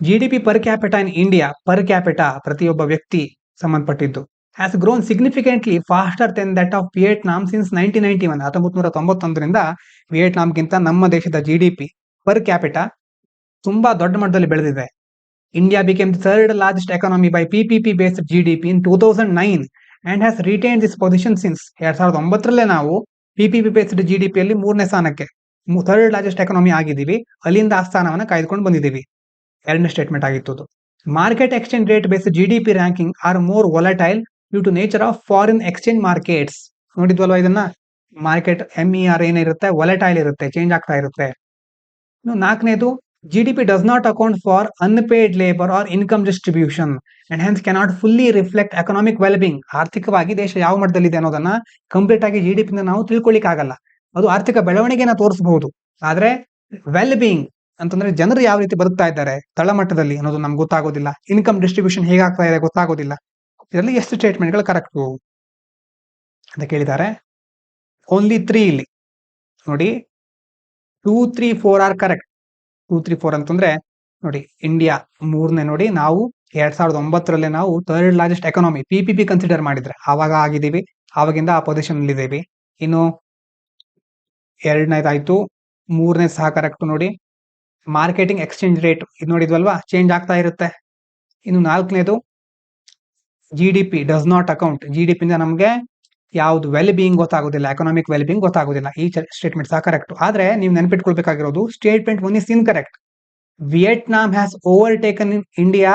GDP per capita in India, per capita ಪ್ರತಿಯೊಬ್ಬ ವ್ಯಕ್ತಿ ಸಂಬಂಧಪಟ್ಟಿದ್ದು, has grown significantly faster than that of Vietnam since 1991. 1991ರಿಂದ ವಿಯೆಟ್ನಾಂಗಿಂತ ನಮ್ಮ ದೇಶದ GDP ಪರ್ ಕ್ಯಾಪಿಟಾ ತುಂಬಾ ದೊಡ್ಡ ಮಟ್ಟದಲ್ಲಿ ಬೆಳೆದಿದೆ. India became the third largest economy by PPP based GDP in 2009 and has retained this position since. 2009ರಲ್ಲೇ ನಾವು PPP based GDP ಅಲ್ಲಿ 3ನೇ ಸ್ಥಾನಕ್ಕೆ, ಥರ್ಡ್ ಲಾರ್ಜೆಸ್ಟ್ ಎಕಾನಮಿ ಆಗಿದ್ದೀವಿ. ಅಲ್ಲಿಂದ ಆ ಸ್ಥಾನವನ್ನು ಕಾಯ್ದುಕೊಂಡು ಬಂದಿದ್ದೀವಿ. 2ನೇ ಸ್ಟೇಟ್ಮೆಂಟ್ ಆಗಿತ್ತು. Market exchange rate based GDP ranking are more volatile due to nature of foreign exchange markets. ನೋಡಿದ್ವಲ್ವಾ ಇದನ್ನ, ಮಾರ್ಕೆಟ್ MER ಏನಿರುತ್ತೆ, ವಾಲಟೈಲ್ ಇರುತ್ತೆ, ಚೇಂಜ್ ಆಗ್ತಾ ಇರುತ್ತೆ. 4ನೇದು, GDP does not account for unpaid labor or income distribution and hence cannot fully reflect economic well-being. ಆರ್ಥಿಕವಾಗಿ ದೇಶ ಯಾವ ಮಟ್ಟದಲ್ಲಿದೆ ಅನ್ನೋದನ್ನ ಕಂಪ್ಲೀಟ್ ಆಗಿ GDP ಇಂದ ನಾವು ತಿಳ್ಕೊಳ್ಳಿಕ್ ಆಗಲ್ಲ. ಅದು ಆರ್ಥಿಕ ಬೆಳವಣಿಗೆನ ತೋರಿಸಬಹುದು, ಆದ್ರೆ ವೆಲ್ ಬೀಯಿಂಗ್ ಅಂತಂದ್ರೆ ಜನರು ಯಾವ ರೀತಿ ಬದುಕ್ತಾ ಇದ್ದಾರೆ ತಳಮಟ್ಟದಲ್ಲಿ ಅನ್ನೋದು ನಮ್ಗೆ ಗೊತ್ತಾಗೋದಿಲ್ಲ. ಇನ್ಕಮ್ ಡಿಸ್ಟ್ರಿಬ್ಯೂಷನ್ ಹೇಗಾಗ್ತಾ ಇದೆ ಗೊತ್ತಾಗೋದಿಲ್ಲ. ಇದರಲ್ಲಿ ಎಷ್ಟು ಸ್ಟೇಟ್ಮೆಂಟ್ಗಳು ಕರೆಕ್ಟ್ ಅಂತ ಕೇಳಿದ್ದಾರೆ. ಓನ್ಲಿ 3 ಇಲ್ಲಿ ನೋಡಿ, 2, 3, 4 ಆರ್ ಕರೆಕ್ಟ್. 2, 3, 4 ಅಂತಂದ್ರೆ ನೋಡಿ, ಇಂಡಿಯಾ 3ನೇ ನೋಡಿ, ನಾವು 2009ರಲ್ಲೇ ನಾವು third largest economy PPP consider ಮಾಡಿದ್ರೆ ಆವಾಗ ಆಗಿದ್ದೀವಿ, ಆವಾಗಿಂದ ಆ ಪೊಸಿಷನ್ ಅಲ್ಲಿ ಇದ್ದೀವಿ. ಇನ್ನು 2ನೇದಾಯ್ತು, 3ನೇ ಸಹ ಕರೆಕ್ಟ್. ನೋಡಿ, ಮಾರ್ಕೆಟಿಂಗ್ ಎಕ್ಸ್ಚೇಂಜ್ ರೇಟ್ ಇದು ನೋಡಿದ್ವಲ್ವಾ, ಚೇಂಜ್ ಆಗ್ತಾ ಇರುತ್ತೆ. ಇನ್ನು 4ನೇದು, GDP does not account, GDP ಇಂದ ನಮ್ಗೆ ಯಾವ್ದು ವೆಲ್ ಬೀಯಿಂಗ್ ಗೊತ್ತಾಗೋದಿಲ್ಲ, ಎಕನಾಮಿಕ್ ವೆಲ್ ಬೀಯಿಂಗ್ ಗೊತ್ತಾಗೋದಿಲ್ಲ. ಈ ಸ್ಟೇಟ್ಮೆಂಟ್ ಸಹ ಕರೆಕ್ಟ್. ಆದ್ರೆ ನೀವು ನೆನಪಿಟ್ಕೊಳ್ಬೇಕಾಗಿರೋದು statement 1 is incorrect. Vietnam has overtaken in India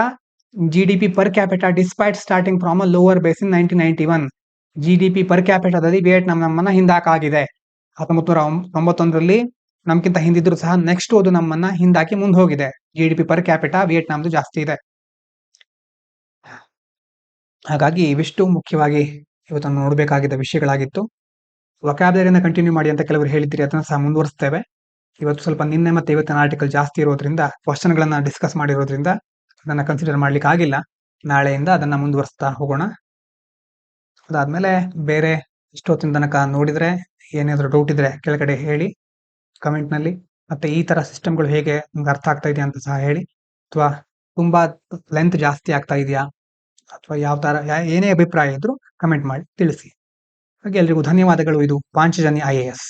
GDP per capita despite starting from a lower base in 1991. GDP per ಕ್ಯಾಪಿಟಾದಲ್ಲಿ ವಿಯೆಟ್ನಾಂ ನಮ್ಮನ್ನ ಹಿಂದಾಕಾಗಿದೆ. 1991ರಲ್ಲಿ ನಮ್ಗಿಂತ ಹಿಂದಿದ್ರು ಸಹ ನೆಕ್ಸ್ಟ್ ಅದು ನಮ್ಮನ್ನ ಹಿಂದಾಕಿ ಮುಂದೆ ಹೋಗಿದೆ. GDP ಪರ್ ಕ್ಯಾಪಿಟಾ ವಿಯೆಟ್ನಾಂದು ಜಾಸ್ತಿ ಇದೆ. ಹಾಗಾಗಿ ಇವಿಷ್ಟು ಮುಖ್ಯವಾಗಿ ಇವತ್ತು ನೋಡಬೇಕಾಗಿದ್ದ ವಿಷಯಗಳಾಗಿತ್ತು. ವೊಕ್ಯಾಬ್ಯುಲರಿನ ಕಂಟಿನ್ಯೂ ಮಾಡಿ ಅಂತ ಕೆಲವರು ಹೇಳಿದ್ರಿ, ಅದನ್ನ ಸಹ ಮುಂದುವರಿಸ್ತೇವೆ. ಇವತ್ತು ಸ್ವಲ್ಪ ನಿನ್ನೆ ಮತ್ತೆ ಇವತ್ತಿನ ಆರ್ಟಿಕಲ್ ಜಾಸ್ತಿ ಇರೋದ್ರಿಂದ, ಕ್ವಶನ್ ಗಳನ್ನ ಡಿಸ್ಕಸ್ ಮಾಡಿರೋದ್ರಿಂದ ಅದನ್ನ ಕನ್ಸಿಡರ್ ಮಾಡ್ಲಿಕ್ಕೆ ಆಗಿಲ್ಲ. ನಾಳೆಯಿಂದ ಅದನ್ನ ಮುಂದುವರಿಸ್ತಾ ಹೋಗೋಣ. ಅದಾದ್ಮೇಲೆ ಬೇರೆ ಇಷ್ಟೊತ್ತಿನ ತನಕ ನೋಡಿದ್ರೆ ಏನಾದ್ರು ಡೌಟ್ ಇದ್ರೆ ಕೆಳಗಡೆ ಹೇಳಿ ಕಮೆಂಟ್ ನಲ್ಲಿ. ಮತ್ತೆ ಈ ತರ ಸಿಸ್ಟಮ್ಗಳು ಹೇಗೆ ನಿಮ್ಗೆ ಅರ್ಥ ಆಗ್ತಾ ಇದೆಯಾ ಅಂತ ಸಹ ಹೇಳಿ, ಅಥವಾ ತುಂಬಾ ಲೆಂತ್ ಜಾಸ್ತಿ ಆಗ್ತಾ ಇದೆಯಾ ಅಥವಾ ಯಾವ ತರ ಏನೇ ಅಭಿಪ್ರಾಯ ಇದ್ರು ಕಮೆಂಟ್ ಮಾಡಿ ತಿಳಿಸಿ. ಹಾಗೆ ಎಲ್ರಿಗೂ ಧನ್ಯವಾದಗಳು. ಇದು ಪಾಂಚಜನ್ಯ IAS.